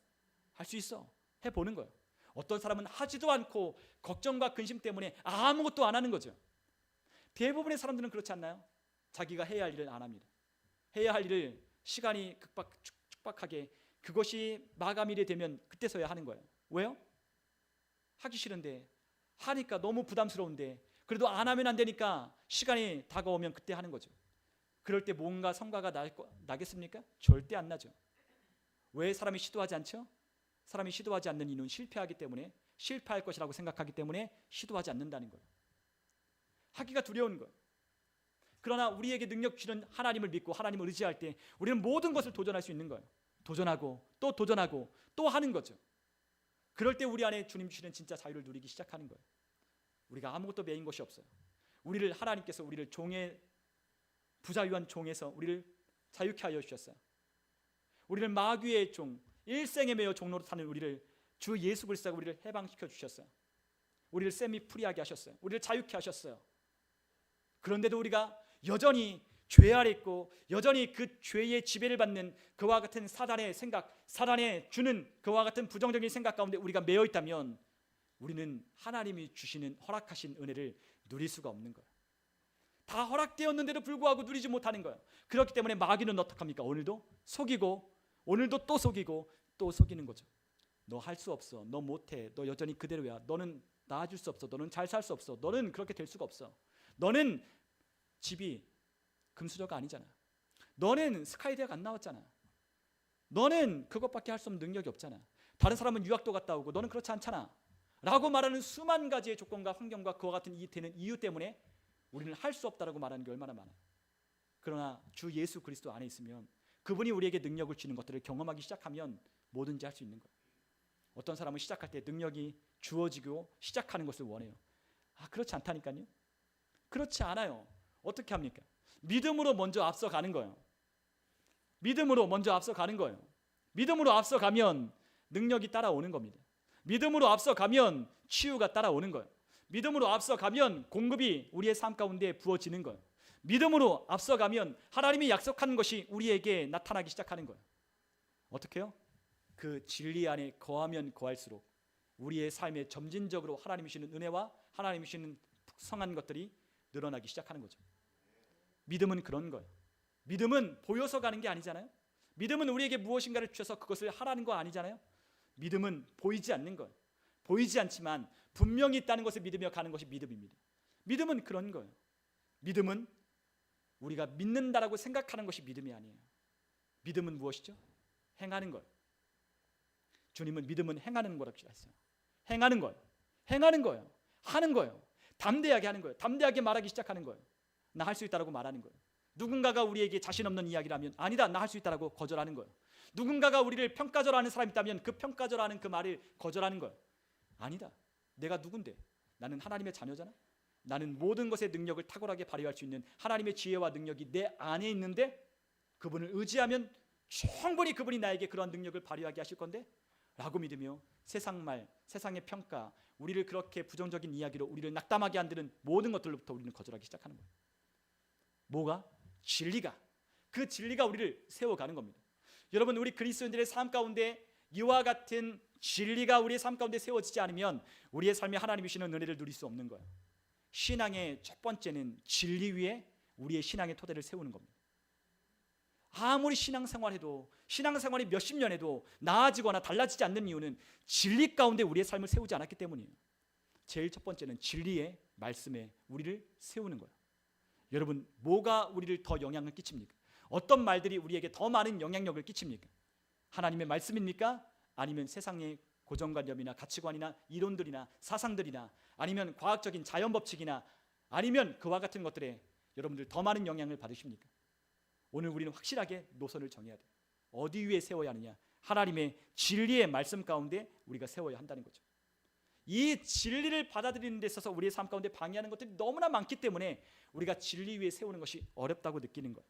할 수 있어. 해보는 거예요. 어떤 사람은 하지도 않고 걱정과 근심 때문에 아무것도 안 하는 거죠. 대부분의 사람들은 그렇지 않나요? 자기가 해야 할 일을 안 합니다. 해야 할 일을 시간이 촉박하게 그것이 마감일이 되면 그때서야 하는 거예요. 왜요? 하기 싫은데, 하니까 너무 부담스러운데, 그래도 안 하면 안 되니까 시간이 다가오면 그때 하는 거죠. 그럴 때 뭔가 성과가 나겠습니까? 절대 안 나죠. 왜 사람이 시도하지 않죠? 사람이 시도하지 않는 이유는 실패하기 때문에, 실패할 것이라고 생각하기 때문에 시도하지 않는다는 거예요. 하기가 두려운 거예요. 그러나 우리에게 능력 주시는 하나님을 믿고 하나님을 의지할 때 우리는 모든 것을 도전할 수 있는 거예요. 도전하고 또 하는 거죠. 그럴 때 우리 안에 주님 주시는 진짜 자유를 누리기 시작하는 거예요. 우리가 아무것도 매인 것이 없어요. 하나님께서 우리를 종의 부자유한 종에서 우리를 자유케 하여 주셨어요. 우리를 마귀의 종, 일생에 매여 종로로 사는 우리를 주 예수 그리스도가 우리를 해방시켜 주셨어요. 우리를 셈이 프리하게 하셨어요. 우리를 자유케 하셨어요. 그런데도 우리가 여전히 죄 아래 있고 여전히 그 죄의 지배를 받는 그와 같은 사단의 생각, 사단의 주는 그와 같은 부정적인 생각 가운데 우리가 매여 있다면 우리는 하나님이 주시는 허락하신 은혜를 누릴 수가 없는 거예요. 다 허락되었는데도 불구하고 누리지 못하는 거예요. 그렇기 때문에 마귀는 어떡합니까? 오늘도 속이고 오늘도 또 속이고 또 속이는 거죠. 너 할 수 없어. 너 못해. 너 여전히 그대로야. 너는 나아질 수 없어. 너는 잘 살 수 없어. 너는 그렇게 될 수가 없어. 너는 집이 금수저가 아니잖아. 너는 스카이대학 안 나왔잖아. 너는 그것밖에 할 수 없는 능력이 없잖아. 다른 사람은 유학도 갔다 오고 너는 그렇지 않잖아. 라고 말하는 수만 가지의 조건과 환경과 그와 같은 되는 이유 때문에 우리는 할 수 없다라고 말하는 게 얼마나 많아요. 그러나 주 예수 그리스도 안에 있으면 그분이 우리에게 능력을 주는 것들을 경험하기 시작하면 뭐든지 할 수 있는 거예요. 어떤 사람은 시작할 때 능력이 주어지고 시작하는 것을 원해요. 그렇지 않다니까요. 그렇지 않아요. 어떻게 합니까? 믿음으로 먼저 앞서가는 거예요. 믿음으로 먼저 앞서가는 거예요. 믿음으로 앞서가면 능력이 따라오는 겁니다. 믿음으로 앞서가면 치유가 따라오는 거예요. 믿음으로 앞서가면 공급이 우리의 삶 가운데 부어지는 거예요. 믿음으로 앞서가면 하나님이 약속한 것이 우리에게 나타나기 시작하는 거예요. 어떻게 해요? 그 진리 안에 거하면 거할수록 우리의 삶에 점진적으로 하나님이 주시는 은혜와 하나님이 주시는 풍성한 것들이 늘어나기 시작하는 거죠. 믿음은 그런 거예요. 믿음은 보여서 가는 게 아니잖아요. 믿음은 우리에게 무엇인가를 주셔서 그것을 하라는 거 아니잖아요. 믿음은 보이지 않는 거예요. 보이지 않지만 분명히 있다는 것을 믿으며 가는 것이 믿음입니다. 믿음은 그런 거예요. 믿음은 우리가 믿는다라고 생각하는 것이 믿음이 아니에요. 믿음은 무엇이죠? 행하는 것. 주님은 믿음은 행하는 거라고 했어요. 행하는 거예요. 행하는 거예요. 하는 거예요. 담대하게 하는 거예요. 담대하게 말하기 시작하는 거예요. 나 할 수 있다라고 말하는 거예요. 누군가가 우리에게 자신 없는 이야기를 하면 아니다, 나 할 수 있다라고 거절하는 거예요. 누군가가 우리를 평가절하는 사람이 있다면 그 평가절하는 그 말을 거절하는 거예요. 아니다, 내가 누군데? 나는 하나님의 자녀잖아. 나는 모든 것의 능력을 탁월하게 발휘할 수 있는 하나님의 지혜와 능력이 내 안에 있는데 그분을 의지하면 충분히 그분이 나에게 그러한 능력을 발휘하게 하실 건데 라고 믿으며 세상 말, 세상의 평가, 우리를 그렇게 부정적인 이야기로 우리를 낙담하게 만드는 모든 것들로부터 우리는 거절하기 시작하는 거예요. 뭐가? 진리가. 그 진리가 우리를 세워가는 겁니다. 여러분, 우리 그리스도인들의 삶 가운데 이와 같은 진리가 우리의 삶 가운데 세워지지 않으면 우리의 삶에 하나님이 주시는 은혜를 누릴 수 없는 거예요. 신앙의 첫 번째는 진리 위에 우리의 신앙의 토대를 세우는 겁니다. 아무리 신앙생활해도 신앙생활이 몇십 년 해도 나아지거나 달라지지 않는 이유는 진리 가운데 우리의 삶을 세우지 않았기 때문이에요. 제일 첫 번째는 진리의 말씀에 우리를 세우는 거예요. 여러분, 뭐가 우리를 더 영향을 끼칩니까? 어떤 말들이 우리에게 더 많은 영향력을 끼칩니까? 하나님의 말씀입니까? 아니면 세상의 고정관념이나 가치관이나 이론들이나 사상들이나 아니면 과학적인 자연법칙이나 아니면 그와 같은 것들에 여러분들 더 많은 영향을 받으십니까? 오늘 우리는 확실하게 노선을 정해야 돼요. 어디 위에 세워야 하느냐? 하나님의 진리의 말씀 가운데 우리가 세워야 한다는 거죠. 이 진리를 받아들이는 데 있어서 우리의 삶 가운데 방해하는 것들이 너무나 많기 때문에 우리가 진리 위에 세우는 것이 어렵다고 느끼는 거예요.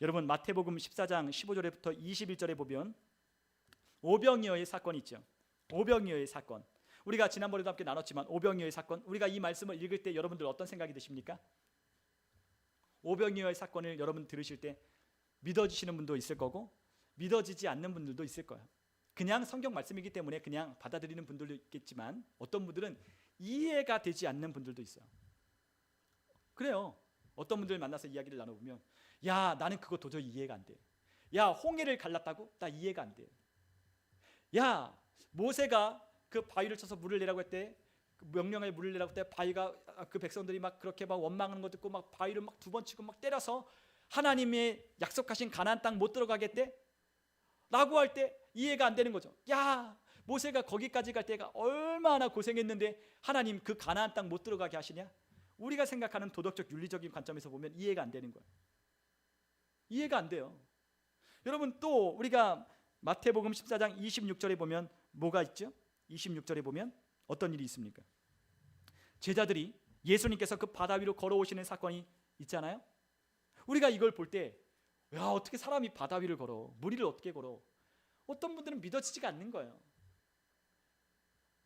여러분, 마태복음 14장 15절부터 21절에 보면 오병이어의 사건이 있죠. 오병이어의 사건. 우리가 지난번에도 함께 나눴지만 오병이어의 사건, 우리가 이 말씀을 읽을 때 여러분들 어떤 생각이 드십니까? 오병이어의 사건을 여러분 들으실 때 믿어지시는 분도 있을 거고 믿어지지 않는 분들도 있을 거예요. 그냥 성경 말씀이기 때문에 그냥 받아들이는 분들도 있겠지만 어떤 분들은 이해가 되지 않는 분들도 있어요. 그래요. 어떤 분들 만나서 이야기를 나눠보면 야, 나는 그거 도저히 이해가 안 돼. 야, 홍해를 갈랐다고? 나 이해가 안 돼. 야, 모세가 그 바위를 쳐서 물을 내라고 했대. 그 명령에 물을 내라고 했대. 바위가 그 백성들이 막 그렇게 막 원망하는 거 듣고 막 바위를 막 두 번 치고 막 때려서 하나님의 약속하신 가나안 땅 못 들어가겠대? 라고 할 때 이해가 안 되는 거죠. 야, 모세가 거기까지 갈 때가 얼마나 고생했는데 하나님 그 가나안 땅 못 들어가게 하시냐? 우리가 생각하는 도덕적 윤리적인 관점에서 보면 이해가 안 되는 거예요. 이해가 안 돼요. 여러분, 또 우리가 마태복음 14장 26절에 보면 뭐가 있죠? 26절에 보면 어떤 일이 있습니까? 제자들이 예수님께서 그 바다 위로 걸어오시는 사건이 있잖아요. 우리가 이걸 볼 때 야, 어떻게 사람이 바다 위를 걸어? 물 위를 어떻게 걸어? 어떤 분들은 믿어지지가 않는 거예요.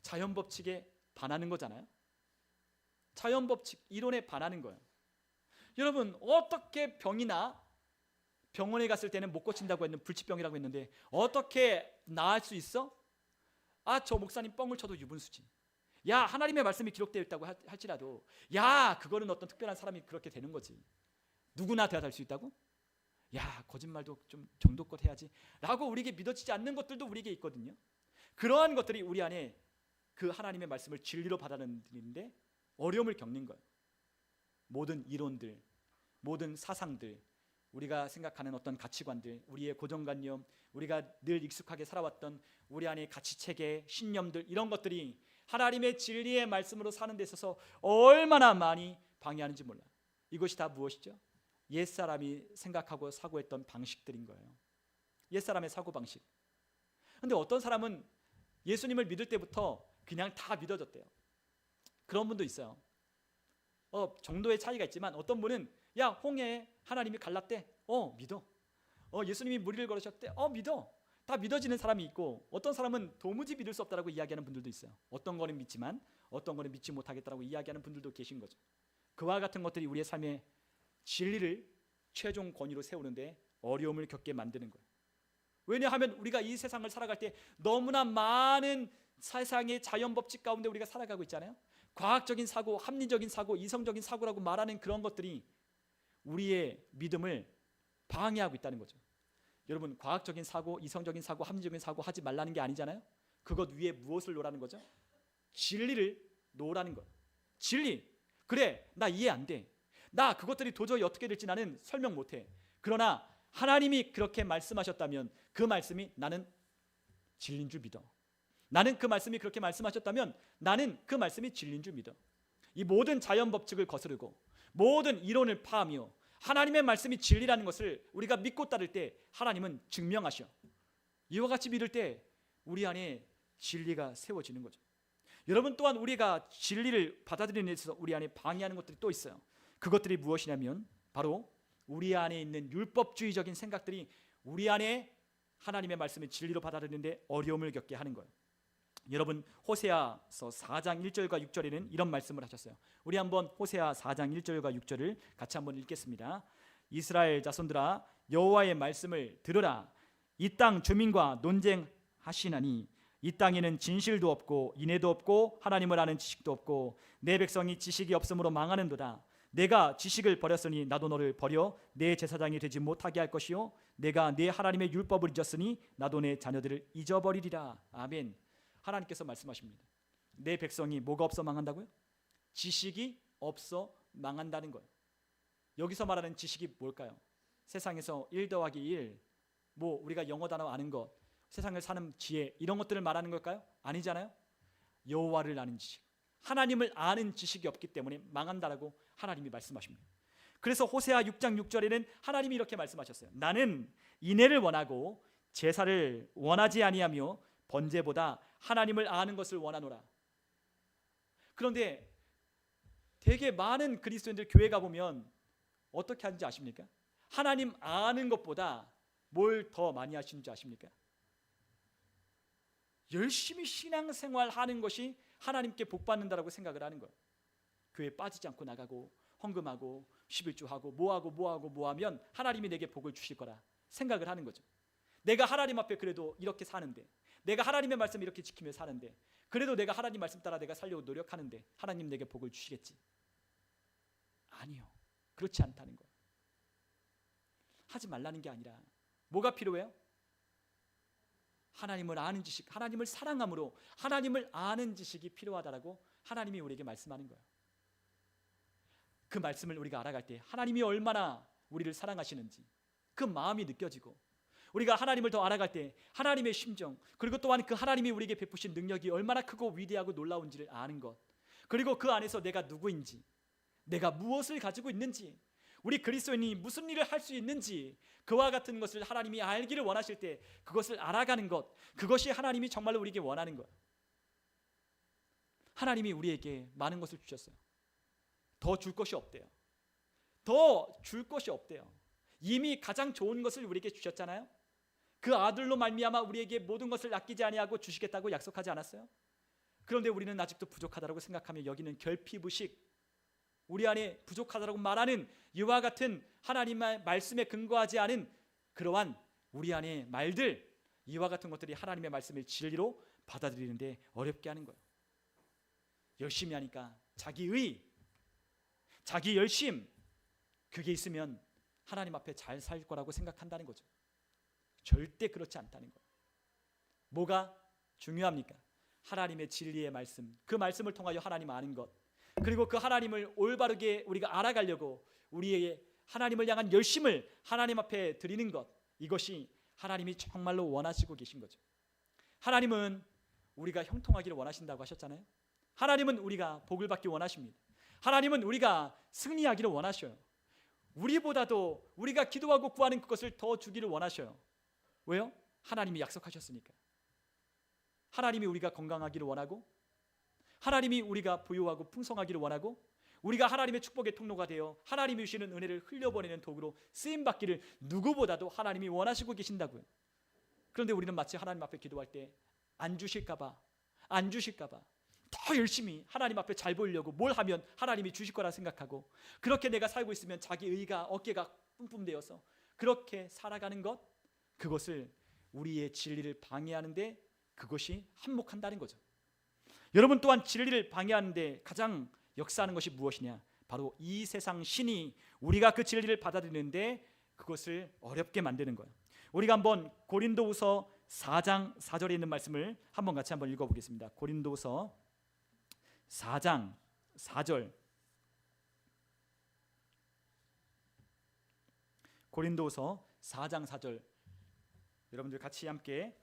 자연법칙에 반하는 거잖아요. 자연법칙 이론에 반하는 거예요. 여러분, 어떻게 병이나 병원에 갔을 때는 못 고친다고 했는 불치병이라고 했는데 어떻게 나을 수 있어? 아, 저 목사님 뻥을 쳐도 유분수지. 야, 하나님의 말씀이 기록되어 있다고 할지라도 야, 그거는 어떤 특별한 사람이 그렇게 되는 거지. 누구나 대답할 수 있다고? 야, 거짓말도 좀 정도껏 해야지 라고 우리에게 믿어지지 않는 것들도 우리에게 있거든요. 그러한 것들이 우리 안에 그 하나님의 말씀을 진리로 받아들이는데 어려움을 겪는 거예요. 모든 이론들, 모든 사상들, 우리가 생각하는 어떤 가치관들, 우리의 고정관념, 우리가 늘 익숙하게 살아왔던 우리 안의 가치체계, 신념들, 이런 것들이 하나님의 진리의 말씀으로 사는 데 있어서 얼마나 많이 방해하는지 몰라요. 이것이 다 무엇이죠? 옛사람이 생각하고 사고했던 방식들인 거예요. 옛사람의 사고방식. 근데 어떤 사람은 예수님을 믿을 때부터 그냥 다 믿어졌대요. 그런 분도 있어요. 정도의 차이가 있지만 어떤 분은 야, 홍해에 하나님이 갈랐대. 믿어. 예수님이 물 위를 걸으셨대. 믿어. 다 믿어지는 사람이 있고 어떤 사람은 도무지 믿을 수 없다라고 이야기하는 분들도 있어요. 어떤 거는 믿지만 어떤 거는 믿지 못하겠다라고 이야기하는 분들도 계신 거죠. 그와 같은 것들이 우리의 삶에 진리를 최종 권위로 세우는데 어려움을 겪게 만드는 거예요. 왜냐하면 우리가 이 세상을 살아갈 때 너무나 많은 세상의 자연법칙 가운데 우리가 살아가고 있잖아요. 과학적인 사고, 합리적인 사고, 이성적인 사고라고 말하는 그런 것들이 우리의 믿음을 방해하고 있다는 거죠. 여러분, 과학적인 사고, 이성적인 사고, 합리적인 사고 하지 말라는 게 아니잖아요. 그것 위에 무엇을 놓으라는 거죠? 진리를 놓으라는 거예요. 진리. 그래, 나 이해 안 돼. 나 그것들이 도저히 어떻게 될지 나는 설명 못해. 그러나 하나님이 그렇게 말씀하셨다면 그 말씀이 나는 진리인 줄 믿어. 나는 그 말씀이 그렇게 말씀하셨다면 나는 그 말씀이 진리인 줄 믿어. 이 모든 자연 법칙을 거스르고 모든 이론을 파하며 하나님의 말씀이 진리라는 것을 우리가 믿고 따를 때 하나님은 증명하셔. 이와 같이 믿을 때 우리 안에 진리가 세워지는 거죠. 여러분, 또한 우리가 진리를 받아들이는 데 있어서 우리 안에 방해하는 것들이 또 있어요. 그것들이 무엇이냐면 바로 우리 안에 있는 율법주의적인 생각들이 우리 안에 하나님의 말씀을 진리로 받아들이는데 어려움을 겪게 하는 거예요. 여러분, 호세아서 4장 1절과 6절에는 이런 말씀을 하셨어요. 우리 한번 호세아 4장 1절과 6절을 같이 한번 읽겠습니다. 이스라엘 자손들아, 여호와의 말씀을 들으라. 이 땅 주민과 논쟁하시나니 이 땅에는 진실도 없고 인애도 없고 하나님을 아는 지식도 없고 내 백성이 지식이 없으므로 망하는도다. 내가 지식을 버렸으니 나도 너를 버려 내 제사장이 되지 못하게 할 것이요 내가 내 하나님의 율법을 잊었으니 나도 내 자녀들을 잊어버리리라. 아멘. 하나님께서 말씀하십니다. 내 백성이 뭐가 없어 망한다고요? 지식이 없어 망한다는 거예요. 여기서 말하는 지식이 뭘까요? 세상에서 1 더하기 1, 뭐 우리가 영어 단어 아는 것, 세상을 사는 지혜, 이런 것들을 말하는 걸까요? 아니잖아요. 여호와를 아는 지식, 하나님을 아는 지식이 없기 때문에 망한다라고 하나님이 말씀하십니다. 그래서 호세아 6장 6절에는 하나님이 이렇게 말씀하셨어요. 나는 인애를 원하고 제사를 원하지 아니하며 번제보다 하나님을 아는 것을 원하노라. 그런데 되게 많은 그리스도인들 교회 가보면 어떻게 하는지 아십니까? 하나님 아는 것보다 뭘 더 많이 하시는지 아십니까? 열심히 신앙생활 하는 것이 하나님께 복 받는다라고 생각을 하는 거예요. 교회 빠지지 않고 나가고 헌금하고 11주하고 뭐 하면 하나님이 내게 복을 주실 거라 생각을 하는 거죠. 내가 하나님 앞에 그래도 이렇게 사는데, 내가 하나님의 말씀 이렇게 지키며 사는데, 그래도 내가 하나님 말씀 따라 내가 살려고 노력하는데 하나님 내게 복을 주시겠지? 아니요, 그렇지 않다는 거예요. 하지 말라는 게 아니라 뭐가 필요해요? 하나님을 아는 지식, 하나님을 사랑함으로 하나님을 아는 지식이 필요하다라고 하나님이 우리에게 말씀하는 거예요. 그 말씀을 우리가 알아갈 때 하나님이 얼마나 우리를 사랑하시는지 그 마음이 느껴지고, 우리가 하나님을 더 알아갈 때 하나님의 심정, 그리고 또한 그 하나님이 우리에게 베푸신 능력이 얼마나 크고 위대하고 놀라운지를 아는 것, 그리고 그 안에서 내가 누구인지, 내가 무엇을 가지고 있는지, 우리 그리스도인이 무슨 일을 할 수 있는지, 그와 같은 것을 하나님이 알기를 원하실 때 그것을 알아가는 것, 그것이 하나님이 정말로 우리에게 원하는 것. 하나님이 우리에게 많은 것을 주셨어요. 더 줄 것이 없대요. 더 줄 것이 없대요. 이미 가장 좋은 것을 우리에게 주셨잖아요. 그 아들로 말미암아 우리에게 모든 것을 아끼지 아니하고 주시겠다고 약속하지 않았어요? 그런데 우리는 아직도 부족하다고 생각하며 여기는 결핍의식, 우리 안에 부족하다고 말하는 이와 같은 하나님의 말씀에 근거하지 않은 그러한 우리 안에 말들, 이와 같은 것들이 하나님의 말씀을 진리로 받아들이는데 어렵게 하는 거예요. 열심히 하니까 자기의, 자기 열심, 그게 있으면 하나님 앞에 잘 살 거라고 생각한다는 거죠. 절대 그렇지 않다는 거예요. 뭐가 중요합니까? 하나님의 진리의 말씀, 그 말씀을 통하여 하나님 아는 것, 그리고 그 하나님을 올바르게 우리가 알아가려고 우리의 하나님을 향한 열심을 하나님 앞에 드리는 것, 이것이 하나님이 정말로 원하시고 계신 거죠. 하나님은 우리가 형통하기를 원하신다고 하셨잖아요. 하나님은 우리가 복을 받기 원하십니다. 하나님은 우리가 승리하기를 원하셔요. 우리보다도 우리가 기도하고 구하는 그것을 더 주기를 원하셔요. 왜요? 하나님이 약속하셨으니까. 하나님이 우리가 건강하기를 원하고, 하나님이 우리가 부유하고 풍성하기를 원하고, 우리가 하나님의 축복의 통로가 되어 하나님이 주시는 은혜를 흘려보내는 도구로 쓰임받기를 누구보다도 하나님이 원하시고 계신다고요. 그런데 우리는 마치 하나님 앞에 기도할 때 안 주실까 봐 더 열심히 하나님 앞에 잘 보이려고 뭘 하면 하나님이 주실 거라 생각하고, 그렇게 내가 살고 있으면 자기 의가 어깨가 뿜뿜되어서 그렇게 살아가는 것, 그것을 우리의 진리를 방해하는데 그것이 한몫한다는 거죠. 여러분, 또한 진리를 방해하는데 가장 역사하는 것이 무엇이냐? 바로 이 세상 신이 우리가 그 진리를 받아들이는데 그것을 어렵게 만드는 거예요. 우리가 한번 고린도후서 4장 4절에 있는 말씀을 한번 같이 한번 읽어보겠습니다. 고린도후서 4장 4절. 고린도후서 4장 4절 여러분들 같이 함께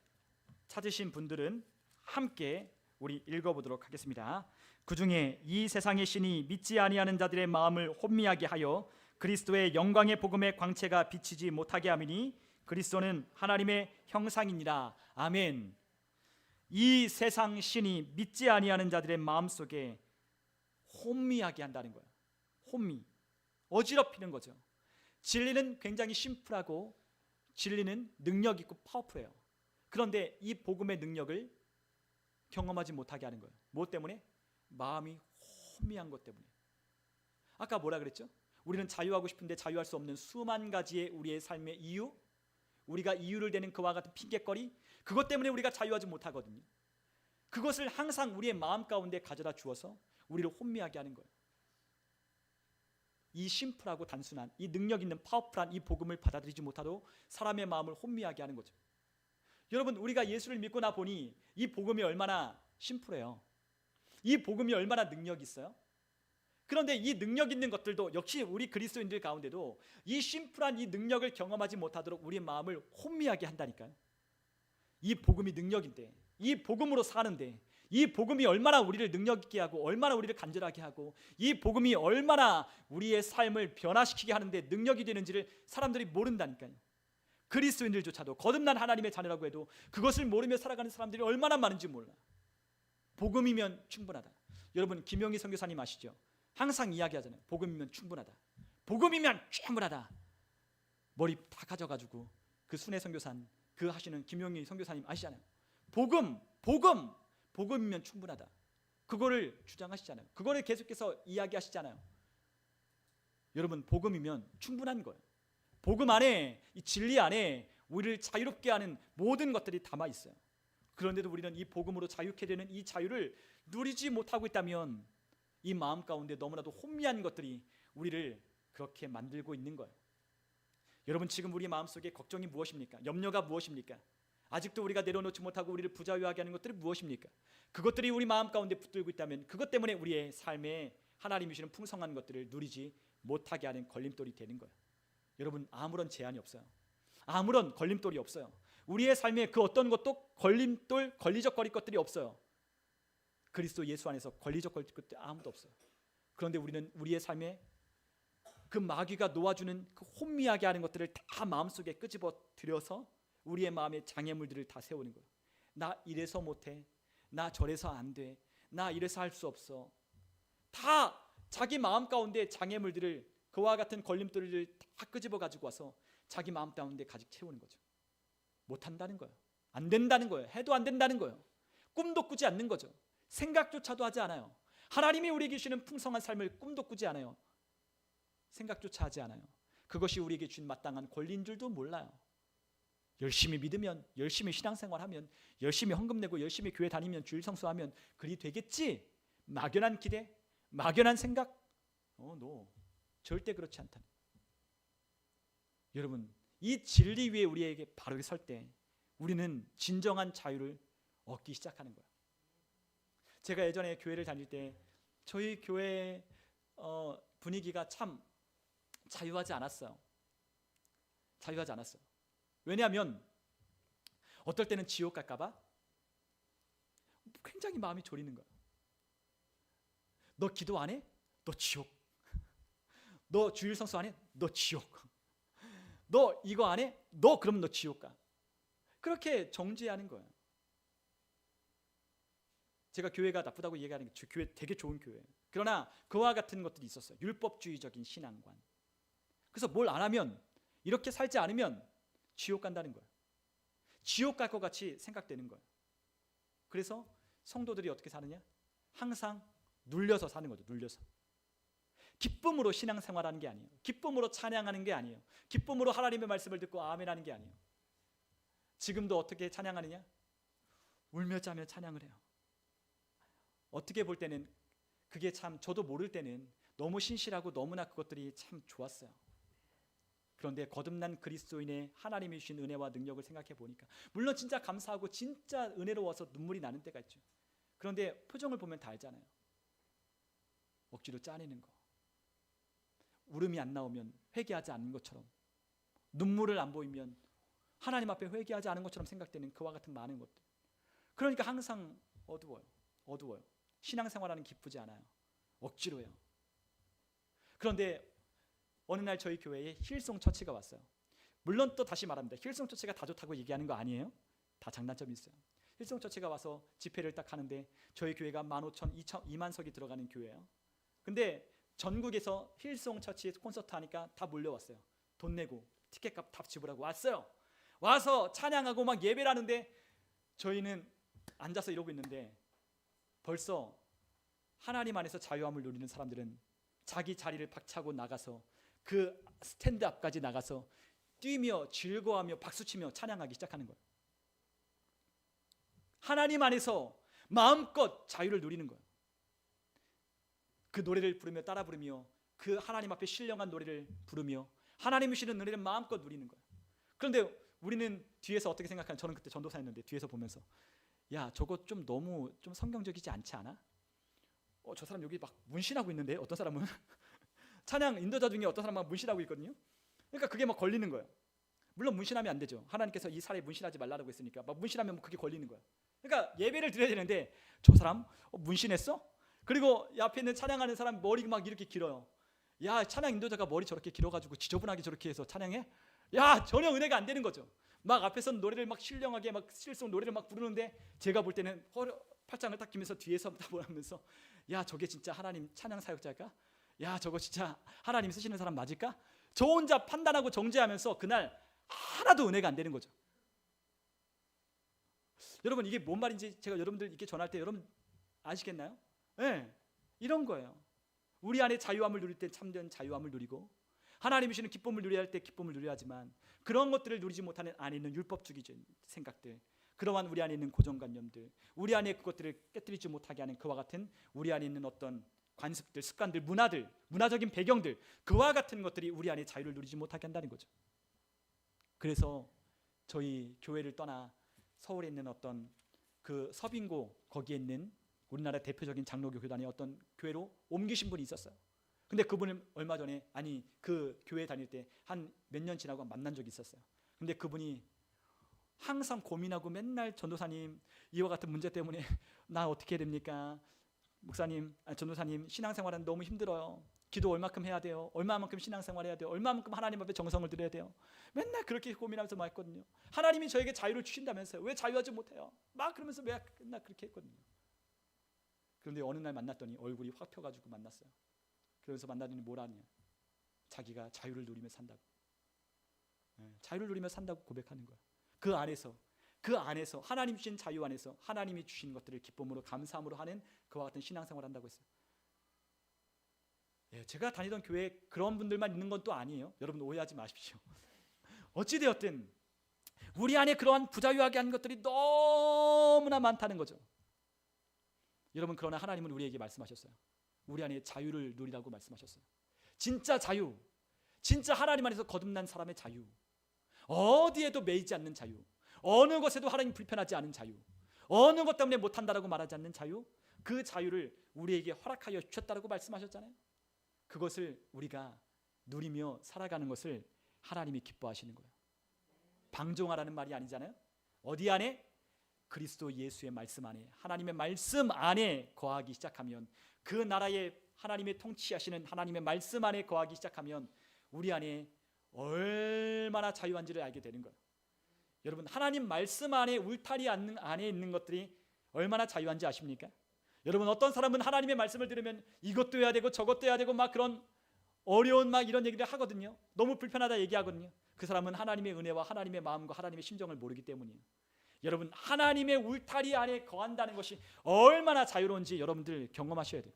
찾으신 분들은 함께 우리 읽어보도록 하겠습니다. 그중에 이 세상의 신이 믿지 아니하는 자들의 마음을 혼미하게 하여 그리스도의 영광의 복음의 광채가 비치지 못하게 하미니 그리스도는 하나님의 형상이니라. 아멘. 이 세상 신이 믿지 아니하는 자들의 마음속에 혼미하게 한다는 거예요. 혼미, 어지럽히는 거죠. 진리는 굉장히 심플하고 진리는 능력 있고 파워풀해요. 그런데 이 복음의 능력을 경험하지 못하게 하는 거예요. 뭐 때문에? 마음이 혼미한 것 때문에. 아까 뭐라 그랬죠? 우리는 자유하고 싶은데 자유할 수 없는 수만 가지의 우리의 삶의 이유, 우리가 이유를 대는 그와 같은 핑계거리, 그것 때문에 우리가 자유하지 못하거든요. 그것을 항상 우리의 마음 가운데 가져다 주어서 우리를 혼미하게 하는 거예요. 이 심플하고 단순한, 이 능력 있는 파워풀한 이 복음을 받아들이지 못하도록 사람의 마음을 혼미하게 하는 거죠. 여러분, 우리가 예수를 믿고 나 보니 이 복음이 얼마나 심플해요. 이 복음이 얼마나 능력 있어요. 그런데 이 능력 있는 것들도 역시 우리 그리스도인들 가운데도 이 심플한 이 능력을 경험하지 못하도록 우리의 마음을 혼미하게 한다니까요. 이 복음이 능력인데, 이 복음으로 사는데, 이 복음이 얼마나 우리를 능력 있게 하고 얼마나 우리를 간절하게 하고 이 복음이 얼마나 우리의 삶을 변화시키게 하는데 능력이 되는지를 사람들이 모른다니까요. 그리스도인들조차도 거듭난 하나님의 자녀라고 해도 그것을 모르며 살아가는 사람들이 얼마나 많은지 몰라. 복음이면 충분하다. 여러분, 김용희 선교사님 아시죠? 항상 이야기하잖아요. 복음이면 충분하다. 복음이면 충분하다. 머리 다 가져가지고 그 순회 선교사님, 그 하시는 김용희 선교사님 아시잖아요. 복음이면 충분하다. 그거를 주장하시잖아요. 그거를 계속해서 이야기하시잖아요. 여러분, 복음이면 충분한 거예요. 복음 안에, 이 진리 안에 우리를 자유롭게 하는 모든 것들이 담아 있어요. 그런데도 우리는 이 복음으로 자유케 되는 이 자유를 누리지 못하고 있다면 이 마음 가운데 너무나도 혼미한 것들이 우리를 그렇게 만들고 있는 거예요. 여러분, 지금 우리 마음속에 걱정이 무엇입니까? 염려가 무엇입니까? 아직도 우리가 내려놓지 못하고 우리를 부자유하게 하는 것들이 무엇입니까? 그것들이 우리 마음 가운데 붙들고 있다면 그것 때문에 우리의 삶에 하나님이 주시는 풍성한 것들을 누리지 못하게 하는 걸림돌이 되는 거예요. 여러분, 아무런 제한이 없어요. 아무런 걸림돌이 없어요. 우리의 삶에 그 어떤 것도 걸림돌, 걸리적거릴 것들이 없어요. 그리스도 예수 안에서 걸리적거릴 것들이 아무도 없어요. 그런데 우리는 우리의 삶에 그 마귀가 놓아주는 그 혼미하게 하는 것들을 다 마음속에 끄집어 들여서 우리의 마음에 장애물들을 다 세우는 거예요. 나 이래서 못해, 나 저래서 안 돼, 나 이래서 할 수 없어. 다 자기 마음 가운데 장애물들을, 그와 같은 걸림돌을 다 끄집어 가지고 와서 자기 마음 가운데 가득 채우는 거죠. 못한다는 거예요. 안 된다는 거예요. 해도 안 된다는 거예요. 꿈도 꾸지 않는 거죠. 생각조차도 하지 않아요. 하나님이 우리에게 주시는 풍성한 삶을 꿈도 꾸지 않아요. 생각조차 하지 않아요. 그것이 우리에게 주신 마땅한 권리인 줄도 몰라요. 열심히 믿으면, 열심히 신앙생활하면, 열심히 헌금 내고 열심히 교회 다니면, 주일 성수하면 그리 되겠지. 막연한 기대, 막연한 생각, 절대 그렇지 않다. 여러분, 이 진리 위에 우리에게 바르게 설 때 우리는 진정한 자유를 얻기 시작하는 거예요. 제가 예전에 교회를 다닐 때 저희 교회 분위기가 참 자유하지 않았어요. 자유하지 않았어요. 왜냐하면 어떨 때는 지옥 갈까봐 굉장히 마음이 졸이는 거예요. 너 기도 안 해? 너 지옥. 너 주일 성수 안 해? 너 지옥. 너 이거 안 해? 너 그럼 너 지옥 가. 그렇게 정죄하는 거예요. 제가 교회가 나쁘다고 얘기하는 게 교회 되게 좋은 교회예요. 그러나 그와 같은 것들이 있었어요. 율법주의적인 신앙관. 그래서 뭘 안 하면, 이렇게 살지 않으면 지옥 간다는 거예요. 지옥 갈 것 같이 생각되는 거예요. 그래서 성도들이 어떻게 사느냐? 항상 눌려서 사는 거죠. 눌려서. 기쁨으로 신앙생활하는 게 아니에요. 기쁨으로 찬양하는 게 아니에요. 기쁨으로 하나님의 말씀을 듣고 아멘하는 게 아니에요. 지금도 어떻게 찬양하느냐? 울며 짜며 찬양을 해요. 어떻게 볼 때는 그게 참, 저도 모를 때는 너무 신실하고 너무나 그것들이 참 좋았어요. 그런데 거듭난 그리스도인의 하나님이 주신 은혜와 능력을 생각해 보니까 물론 진짜 감사하고 진짜 은혜로워서 눈물이 나는 때가 있죠. 그런데 표정을 보면 다 알잖아요. 억지로 짜내는 거, 울음이 안 나오면 회개하지 않는 것처럼 눈물을 안 보이면 하나님 앞에 회개하지 않은 것처럼 생각되는 그와 같은 많은 것들. 그러니까 항상 어두워요. 신앙생활하는 기쁘지 않아요. 억지로요. 그런데 어느 날 저희 교회에 힐송 처치가 왔어요. 물론 또 다시 말합니다. 힐송 처치가 다 좋다고 얘기하는 거 아니에요. 다 장단점이 있어요. 힐송 처치가 와서 집회를 딱 하는데 저희 교회가 15,000, 2만석이 들어가는 교회예요. 근데 전국에서 힐송 처치 콘서트 하니까 다 몰려왔어요. 돈 내고 티켓값 다 지불하고 왔어요. 와서 찬양하고 막 예배를 하는데 저희는 앉아서 이러고 있는데 벌써 하나님 안에서 자유함을 누리는 사람들은 자기 자리를 박차고 나가서 그 스탠드 앞까지 나가서 뛰며 즐거워하며 박수치며 찬양하기 시작하는 거예요. 하나님 안에서 마음껏 자유를 누리는 거예요. 그 노래를 부르며 따라 부르며 그 하나님 앞에 신령한 노래를 부르며 하나님이 주시는 노래를 마음껏 누리는 거예요. 그런데 우리는 뒤에서 어떻게 생각하냐? 저는 그때 전도사였는데 뒤에서 보면서 야, 저거 좀 너무 좀 성경적이지 않지 않아? 저 사람 여기 막 문신하고 있는데 어떤 사람은 찬양 인도자 중에 어떤 사람은 문신하고 있거든요. 그러니까 그게 막 걸리는 거예요. 물론 문신하면 안 되죠. 하나님께서 이 살에 문신하지 말라고 했으니까 막 문신하면 그게 걸리는 거예요. 그러니까 예배를 드려야 되는데 저 사람 문신했어? 그리고 앞에 있는 찬양하는 사람 머리가 막 이렇게 길어요. 야, 찬양 인도자가 머리 저렇게 길어가지고 지저분하게 저렇게 해서 찬양해? 야, 전혀 은혜가 안 되는 거죠. 막 앞에서 노래를 막 신령하게 막 실성 노래를 막 부르는데 제가 볼 때는 팔짱을 딱 끼면서 뒤에서 보면서 야, 저게 진짜 하나님 찬양 사역자일까? 야, 저거 진짜 하나님 쓰시는 사람 맞을까? 저 혼자 판단하고 정죄하면서 그날 하나도 은혜가 안 되는 거죠. 여러분, 이게 뭔 말인지 제가 여러분들 이렇게 전할 때 여러분 아시겠나요? 네, 이런 거예요. 우리 안에 자유함을 누릴 때 참된 자유함을 누리고 하나님이 주시는 기쁨을 누려야 할 때 기쁨을 누려야 하지만 그런 것들을 누리지 못하는 안에 있는 율법주의적인 생각들, 그러한 우리 안에 있는 고정관념들, 우리 안에 그것들을 깨뜨리지 못하게 하는 그와 같은 우리 안에 있는 어떤 관습들, 습관들, 문화들, 문화적인 배경들, 그와 같은 것들이 우리 안에 자유를 누리지 못하게 한다는 거죠. 그래서 저희 교회를 떠나 서울에 있는 어떤 그 서빙고 거기에 있는 우리나라 대표적인 장로교 교단의 어떤 교회로 옮기신 분이 있었어요. 근데 그분을 얼마 전에 그 교회 다닐 때 한 몇 년 지나고 만난 적이 있었어요. 근데 그분이 항상 고민하고 맨날 전도사님 이와 같은 문제 때문에 나 어떻게 해야 됩니까? 목사님, 전도사님 신앙생활은 너무 힘들어요. 기도 얼마큼 해야 돼요? 얼마만큼 신앙생활 해야 돼요? 얼마만큼 하나님 앞에 정성을 드려야 돼요? 맨날 그렇게 고민하면서 막 했거든요. 하나님이 저에게 자유를 주신다면서요. 왜 자유하지 못해요? 막 그러면서 맨날 그렇게 했거든요. 그런데 어느 날 만났더니 얼굴이 확 펴가지고 만났어요. 그래서 만나더니 뭐라냐? 자기가 자유를 누리며 산다고. 자유를 누리며 산다고 고백하는 거야. 그 안에서 하나님 주신 자유 안에서 하나님이 주신 것들을 기쁨으로 감사함으로 하는 그와 같은 신앙생활을 한다고 했어요. 제가 다니던 교회에 그런 분들만 있는 건 또 아니에요. 여러분 오해하지 마십시오. 어찌되었든 우리 안에 그러한 부자유하게 한 것들이 너무나 많다는 거죠. 여러분, 그러나 하나님은 우리에게 말씀하셨어요. 우리 안에 자유를 누리라고 말씀하셨어요. 진짜 자유, 진짜 하나님 안에서 거듭난 사람의 자유, 어디에도 매이지 않는 자유, 어느 것에도 하나님 불편하지 않은 자유, 어느 것 때문에 못한다라고 말하지 않는 자유, 그 자유를 우리에게 허락하여 주셨다라고 말씀하셨잖아요. 그것을 우리가 누리며 살아가는 것을 하나님이 기뻐하시는 거예요. 방종하라는 말이 아니잖아요. 어디 안에? 그리스도 예수의 말씀 안에, 하나님의 말씀 안에 거하기 시작하면, 그 나라의 하나님의 통치하시는 하나님의 말씀 안에 거하기 시작하면 우리 안에 얼마나 자유한지를 알게 되는 거예요. 여러분, 하나님 말씀 안에 울타리 안에 있는 것들이 얼마나 자유한지 아십니까? 여러분, 어떤 사람은 하나님의 말씀을 들으면 이것도 해야 되고 저것도 해야 되고 막 그런 어려운 막 이런 얘기를 하거든요. 너무 불편하다 얘기하거든요. 그 사람은 하나님의 은혜와 하나님의 마음과 하나님의 심정을 모르기 때문이에요. 여러분, 하나님의 울타리 안에 거한다는 것이 얼마나 자유로운지 여러분들 경험하셔야 돼요.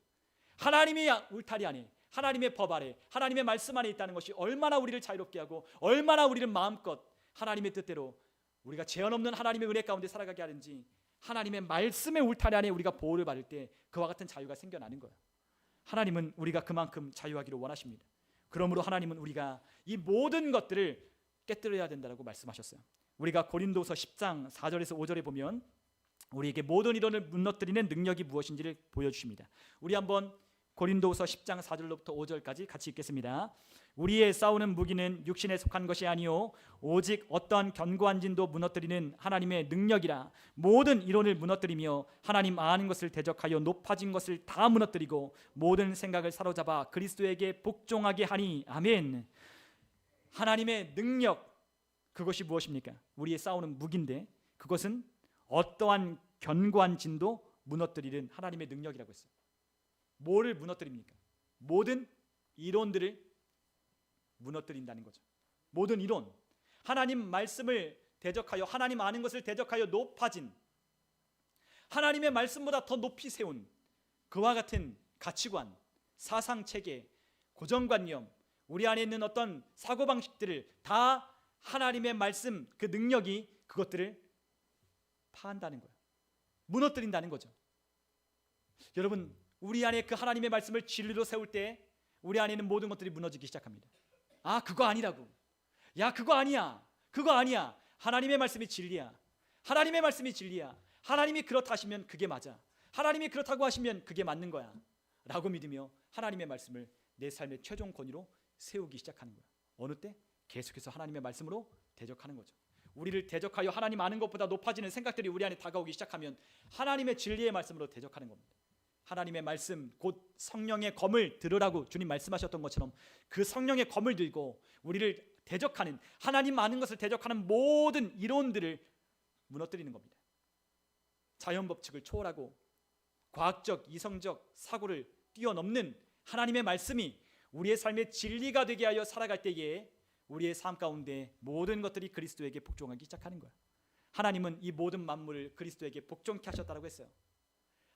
하나님의 울타리 안에, 하나님의 법 아래, 하나님의 말씀 안에 있다는 것이 얼마나 우리를 자유롭게 하고 얼마나 우리를 마음껏 하나님의 뜻대로 우리가 제한 없는 하나님의 은혜 가운데 살아가게 하는지, 하나님의 말씀의 울타리 안에 우리가 보호를 받을 때 그와 같은 자유가 생겨나는 거예요. 하나님은 우리가 그만큼 자유하기를 원하십니다. 그러므로 하나님은 우리가 이 모든 것들을 깨뜨려야 된다고 말씀하셨어요. 우리가 고린도서 10장 4절에서 5절에 보면 우리에게 모든 이론을 무너뜨리는 능력이 무엇인지를 보여주십니다. 우리 한번 고린도후서 10장 4절로부터 5절까지 같이 읽겠습니다. 우리의 싸우는 무기는 육신에 속한 것이 아니요 오직 어떠한 견고한 진도 무너뜨리는 하나님의 능력이라. 모든 이론을 무너뜨리며 하나님 아는 것을 대적하여 높아진 것을 다 무너뜨리고 모든 생각을 사로잡아 그리스도에게 복종하게 하니. 아멘. 하나님의 능력, 그것이 무엇입니까? 우리의 싸우는 무기인데 그것은 어떠한 견고한 진도 무너뜨리는 하나님의 능력이라고 했어요. 뭐를 무너뜨립니까? 모든 이론들을 무너뜨린다는 거죠. 모든 이론, 하나님 말씀을 대적하여, 하나님 아는 것을 대적하여 높아진, 하나님의 말씀보다 더 높이 세운 그와 같은 가치관, 사상체계, 고정관념, 우리 안에 있는 어떤 사고방식들을 다 하나님의 말씀, 그 능력이 그것들을 파한다는 거예요. 무너뜨린다는 거죠. 여러분, 우리 안에 그 하나님의 말씀을 진리로 세울 때 우리 안에 있는 모든 것들이 무너지기 시작합니다. 아, 그거 아니라고. 야, 그거 아니야. 그거 아니야. 하나님의 말씀이 진리야. 하나님의 말씀이 진리야. 하나님이 그렇다 하시면 그게 맞아. 하나님이 그렇다고 하시면 그게 맞는 거야 라고 믿으며 하나님의 말씀을 내 삶의 최종 권위로 세우기 시작하는 거야. 어느 때? 계속해서 하나님의 말씀으로 대적하는 거죠. 우리를 대적하여 하나님 아는 것보다 높아지는 생각들이 우리 안에 다가오기 시작하면 하나님의 진리의 말씀으로 대적하는 겁니다. 하나님의 말씀, 곧 성령의 검을 들으라고 주님 말씀하셨던 것처럼 그 성령의 검을 들고 우리를 대적하는, 하나님 아는 것을 대적하는 모든 이론들을 무너뜨리는 겁니다. 자연 법칙을 초월하고 과학적, 이성적 사고를 뛰어넘는 하나님의 말씀이 우리의 삶의 진리가 되게 하여 살아갈 때에 우리의 삶 가운데 모든 것들이 그리스도에게 복종하기 시작하는 거예요. 하나님은 이 모든 만물을 그리스도에게 복종케 하셨다고 했어요.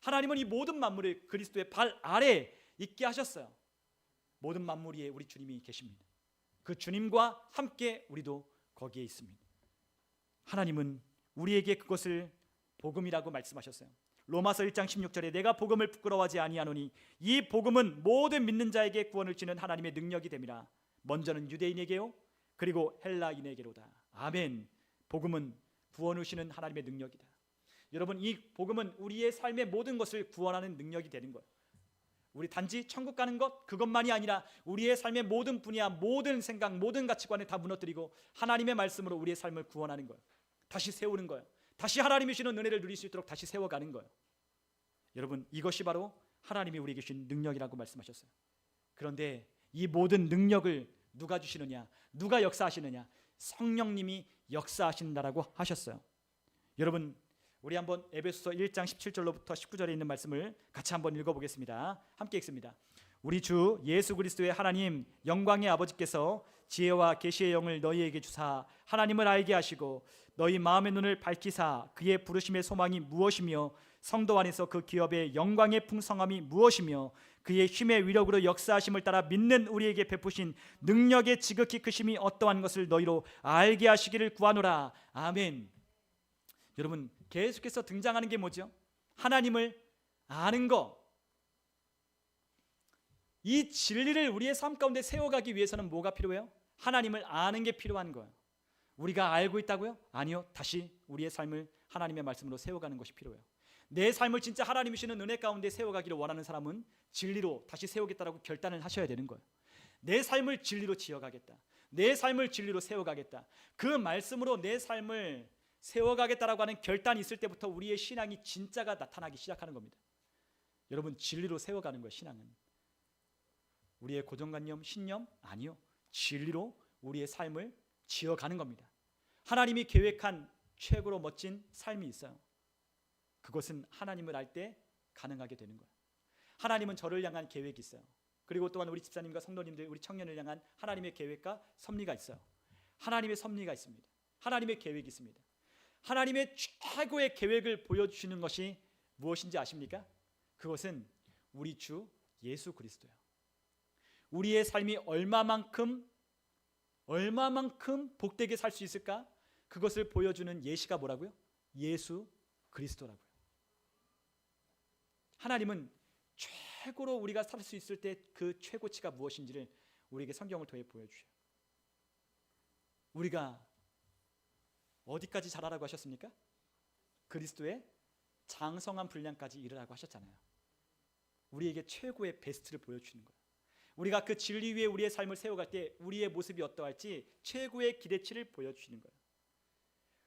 하나님은 이 모든 만물을 그리스도의 발 아래 있게 하셨어요. 모든 만물 위에 우리 주님이 계십니다. 그 주님과 함께 우리도 거기에 있습니다. 하나님은 우리에게 그것을 복음이라고 말씀하셨어요. 로마서 1장 16절에 내가 복음을 부끄러워하지 아니하노니 이 복음은 모든 믿는 자에게 구원을 주는 하나님의 능력이 됨이라. 먼저는 유대인에게요 그리고 헬라인에게로다. 아멘. 복음은 구원을 주시는 하나님의 능력이다. 여러분, 이 복음은 우리의 삶의 모든 것을 구원하는 능력이 되는 거예요. 우리 단지 천국 가는 것 그것만이 아니라 우리의 삶의 모든 분야, 모든 생각, 모든 가치관을 다 무너뜨리고 하나님의 말씀으로 우리의 삶을 구원하는 거예요. 다시 세우는 거예요. 다시 하나님이 주시는 은혜를 누릴 수 있도록 다시 세워가는 거예요. 여러분, 이것이 바로 하나님이 우리에게 주신 능력이라고 말씀하셨어요. 그런데 이 모든 능력을 누가 주시느냐, 누가 역사하시느냐? 성령님이 역사하신다라고 하셨어요. 여러분, 우리 한번 에베소서 1장 17절로부터 19절에 있는 말씀을 같이 한번 읽어보겠습니다. 함께 읽습니다. 우리 주 예수 그리스도의 하나님 영광의 아버지께서 지혜와 계시의 영을 너희에게 주사 하나님을 알게 하시고 너희 마음의 눈을 밝히사 그의 부르심의 소망이 무엇이며 성도 안에서 그 기업의 영광의 풍성함이 무엇이며 그의 힘의 위력으로 역사하심을 따라 믿는 우리에게 베푸신 능력의 지극히 크심이 어떠한 것을 너희로 알게 하시기를 구하노라. 아멘. 여러분, 계속해서 등장하는 게 뭐죠? 하나님을 아는 거. 이 진리를 우리의 삶 가운데 세워가기 위해서는 뭐가 필요해요? 하나님을 아는 게 필요한 거예요. 우리가 알고 있다고요? 아니요. 다시 우리의 삶을 하나님의 말씀으로 세워가는 것이 필요해요. 내 삶을 진짜 하나님이 주시는 은혜 가운데 세워가기를 원하는 사람은 진리로 다시 세우겠다라고 결단을 하셔야 되는 거예요. 내 삶을 진리로 지어가겠다. 내 삶을 진리로 세워가겠다. 그 말씀으로 내 삶을 세워가겠다라고 하는 결단이 있을 때부터 우리의 신앙이 진짜가 나타나기 시작하는 겁니다. 여러분, 진리로 세워가는 거예요. 신앙은 우리의 고정관념, 신념 아니요. 진리로 우리의 삶을 지어가는 겁니다. 하나님이 계획한 최고로 멋진 삶이 있어요. 그것은 하나님을 알 때 가능하게 되는 거예요. 하나님은 저를 향한 계획이 있어요. 그리고 또한 우리 집사님과 성도님들, 우리 청년을 향한 하나님의 계획과 섭리가 있어요. 하나님의 섭리가 있습니다. 하나님의 계획이 있습니다. 하나님의 최고의 계획을 보여주시는 것이 무엇인지 아십니까? 그것은 우리 주 예수 그리스도예요. 우리의 삶이 얼마만큼 복되게 살 수 있을까? 그것을 보여주는 예시가 뭐라고요? 예수 그리스도라고요. 하나님은 최고로 우리가 살 수 있을 때 그 최고치가 무엇인지를 우리에게 성경을 통해 보여주셔요. 우리가 어디까지 자라라고 하셨습니까? 그리스도의 장성한 분량까지 이르라고 하셨잖아요. 우리에게 최고의 베스트를 보여주는 거예요. 우리가 그 진리 위에 우리의 삶을 세워갈 때 우리의 모습이 어떠할지 최고의 기대치를 보여주시는 거예요.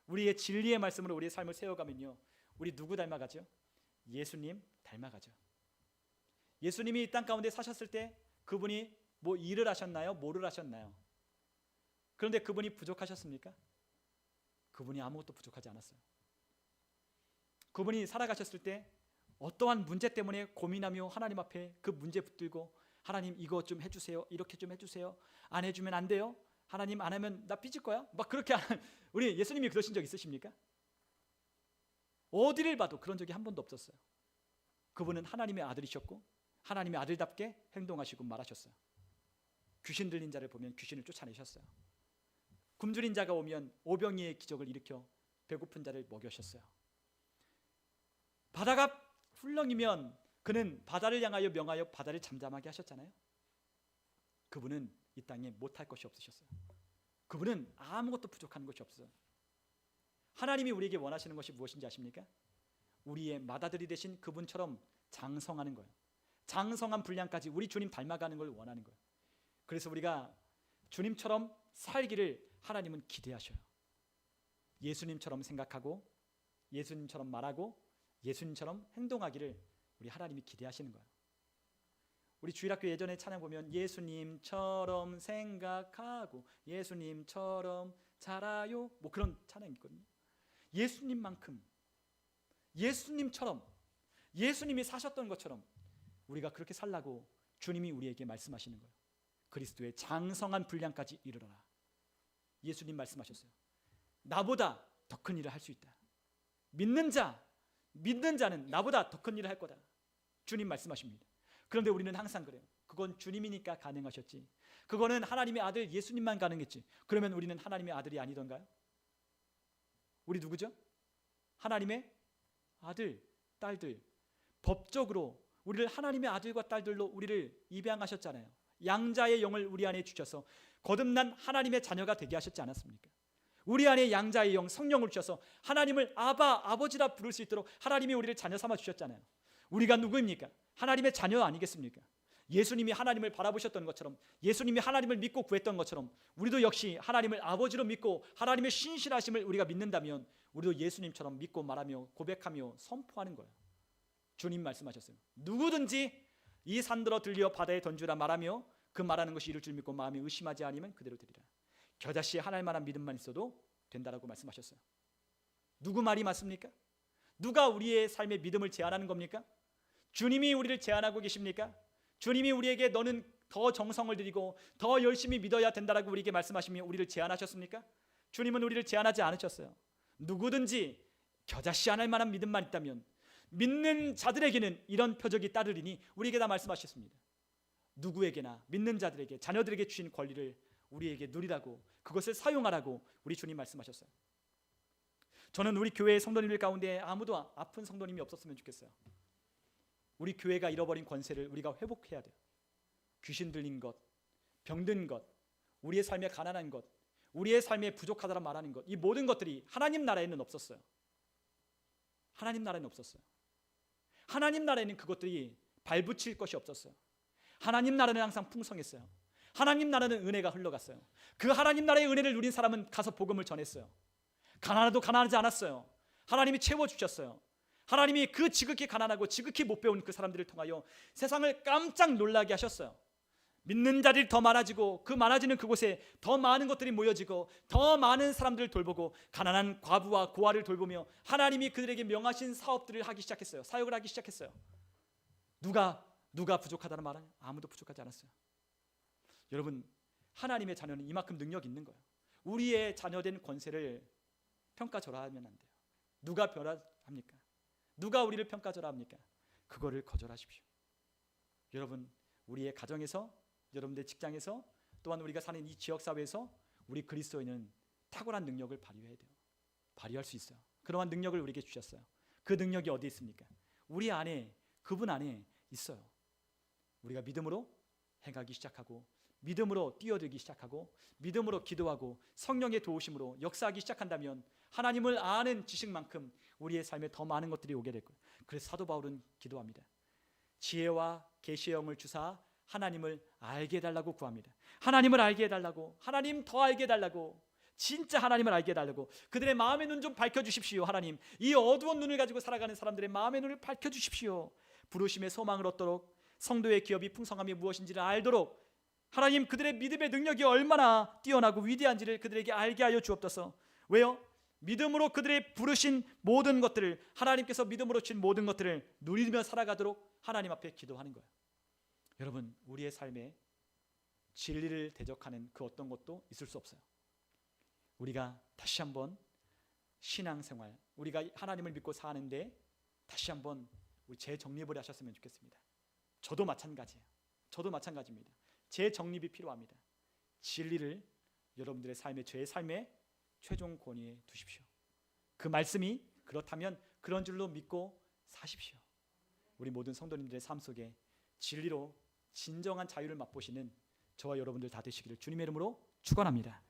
우리의 진리의 말씀으로 우리의 삶을 세워가면요, 우리 누구 닮아가죠? 예수님 닮아가죠. 예수님이 이 땅 가운데 사셨을 때 그분이 뭐 일을 하셨나요? 뭐를 하셨나요? 그런데 그분이 부족하셨습니까? 그분이 아무것도 부족하지 않았어요. 그분이 살아가셨을 때 어떠한 문제 때문에 고민하며 하나님 앞에 그 문제 붙들고 하나님 이거 좀 해주세요, 이렇게 좀 해주세요, 안 해주면 안 돼요, 하나님 안 하면 나 삐질 거야, 막 그렇게 하는, 우리 예수님이 그러신 적 있으십니까? 어디를 봐도 그런 적이 한 번도 없었어요. 그분은 하나님의 아들이셨고 하나님의 아들답게 행동하시고 말하셨어요. 귀신 들린 자를 보면 귀신을 쫓아내셨어요. 굶주린 자가 오면 오병이의 기적을 일으켜 배고픈 자를 먹여셨어요. 바다가 훌렁이면 그는 바다를 향하여 명하여 바다를 잠잠하게 하셨잖아요. 그분은 이 땅에 못할 것이 없으셨어요. 그분은 아무것도 부족한 것이 없어요. 하나님이 우리에게 원하시는 것이 무엇인지 아십니까? 우리의 맏아들이 되신 그분처럼 장성하는 거예요. 장성한 분량까지 우리 주님 닮아가는 걸 원하는 거예요. 그래서 우리가 주님처럼 살기를 하나님은 기대하셔요. 예수님처럼 생각하고 예수님처럼 말하고 예수님처럼 행동하기를 우리 하나님이 기대하시는 거예요. 우리 주일학교 예전에 찬양 보면 예수님처럼 생각하고 예수님처럼 살아요, 뭐 그런 찬양이 있거든요. 예수님만큼, 예수님처럼, 예수님이 사셨던 것처럼 우리가 그렇게 살라고 주님이 우리에게 말씀하시는 거예요. 그리스도의 장성한 분량까지 이르러라. 예수님 말씀하셨어요. 나보다 더 큰 일을 할 수 있다. 믿는 자는 나보다 더 큰 일을 할 거다. 주님 말씀하십니다. 그런데 우리는 항상 그래요. 그건 주님이니까 가능하셨지, 그거는 하나님의 아들 예수님만 가능했지. 그러면 우리는 하나님의 아들이 아니던가요? 우리 누구죠? 하나님의 아들, 딸들. 법적으로 우리를 하나님의 아들과 딸들로 우리를 입양하셨잖아요. 양자의 영을 우리 안에 주셔서 거듭난 하나님의 자녀가 되게 하셨지 않았습니까? 우리 안에 양자의 영 성령을 주셔서 하나님을 아바, 아버지라 부를 수 있도록 하나님이 우리를 자녀 삼아 주셨잖아요. 우리가 누구입니까? 하나님의 자녀 아니겠습니까? 예수님이 하나님을 바라보셨던 것처럼, 예수님이 하나님을 믿고 구했던 것처럼 우리도 역시 하나님을 아버지로 믿고 하나님의 신실하심을 우리가 믿는다면 우리도 예수님처럼 믿고 말하며 고백하며 선포하는 거예요. 주님 말씀하셨어요. 누구든지 이 산들어 들려 바다에 던주라 말하며 그 말하는 것이 이룰 줄 믿고 마음에 의심하지 않으면 그대로 되리라. 겨자씨 하나님 만한 믿음만 있어도 된다라고 말씀하셨어요. 누구 말이 맞습니까? 누가 우리의 삶의 믿음을 제한하는 겁니까? 주님이 우리를 제한하고 계십니까? 주님이 우리에게 너는 더 정성을 들이고 더 열심히 믿어야 된다라고 우리에게 말씀하시며 우리를 제한하셨습니까? 주님은 우리를 제한하지 않으셨어요. 누구든지 겨자씨 하나님 만한 믿음만 있다면 믿는 자들에게는 이런 표적이 따르리니 우리에게 다 말씀하셨습니다. 누구에게나 믿는 자들에게, 자녀들에게 주신 권리를 우리에게 누리라고, 그것을 사용하라고 우리 주님 말씀하셨어요. 저는 우리 교회의 성도님들 가운데 아무도 아픈 성도님이 없었으면 좋겠어요. 우리 교회가 잃어버린 권세를 우리가 회복해야 돼요. 귀신 들린 것, 병든 것, 우리의 삶에 가난한 것, 우리의 삶에 부족하다라 말하는 것, 이 모든 것들이 하나님 나라에는 없었어요. 하나님 나라에는 없었어요. 하나님 나라에는 그것들이 발붙일 것이 없었어요. 하나님 나라는 항상 풍성했어요. 하나님 나라는 은혜가 흘러갔어요. 그 하나님 나라의 은혜를 누린 사람은 가서 복음을 전했어요. 가난해도 가난하지 않았어요. 하나님이 채워주셨어요. 하나님이 그 지극히 가난하고 지극히 못 배운 그 사람들을 통하여 세상을 깜짝 놀라게 하셨어요. 믿는 자들이 더 많아지고 그 많아지는 그곳에 더 많은 것들이 모여지고 더 많은 사람들을 돌보고 가난한 과부와 고아를 돌보며 하나님이 그들에게 명하신 사업들을 하기 시작했어요. 사역을 하기 시작했어요. 누가 부족하다는 말은 아무도 부족하지 않았어요. 여러분, 하나님의 자녀는 이만큼 능력이 있는 거예요. 우리의 자녀된 권세를 평가절하하면 안 돼요. 누가 벼락합니까? 누가 우리를 평가절하합니까? 그거를 거절하십시오. 여러분, 우리의 가정에서, 여러분들 직장에서, 또한 우리가 사는 이 지역사회에서 우리 그리스도인은 탁월한 능력을 발휘해야 돼요. 발휘할 수 있어요. 그러한 능력을 우리에게 주셨어요. 그 능력이 어디 있습니까? 우리 안에, 그분 안에 있어요. 우리가 믿음으로 행하기 시작하고 믿음으로 뛰어들기 시작하고 믿음으로 기도하고 성령의 도우심으로 역사하기 시작한다면 하나님을 아는 지식만큼 우리의 삶에 더 많은 것들이 오게 될 거예요. 그래서 사도 바울은 기도합니다. 지혜와 계시의 영을 주사 하나님을 알게 해달라고 구합니다. 하나님을 알게 해달라고, 하나님 더 알게 해달라고, 진짜 하나님을 알게 해달라고. 그들의 마음의 눈 좀 밝혀주십시오. 하나님, 이 어두운 눈을 가지고 살아가는 사람들의 마음의 눈을 밝혀주십시오. 부르심의 소망을 얻도록, 성도의 기업이 풍성함이 무엇인지를 알도록, 하나님 그들의 믿음의 능력이 얼마나 뛰어나고 위대한지를 그들에게 알게 하여 주옵소서. 왜요? 믿음으로 그들의 부르신 모든 것들을, 하나님께서 믿음으로 주신 모든 것들을 누리며 살아가도록 하나님 앞에 기도하는 거예요. 여러분, 우리의 삶에 진리를 대적하는 그 어떤 것도 있을 수 없어요. 우리가 다시 한번 신앙생활, 우리가 하나님을 믿고 사는데 다시 한번 우리 재정립을 하셨으면 좋겠습니다. 저도 마찬가지예요. 저도 마찬가지입니다. 재정립이 필요합니다. 진리를 여러분들의 삶에, 제 삶에 최종 권위에 두십시오. 그 말씀이 그렇다면 그런 줄로 믿고 사십시오. 우리 모든 성도님들의 삶 속에 진리로 진정한 자유를 맛보시는 저와 여러분들 다 되시기를 주님의 이름으로 축원합니다.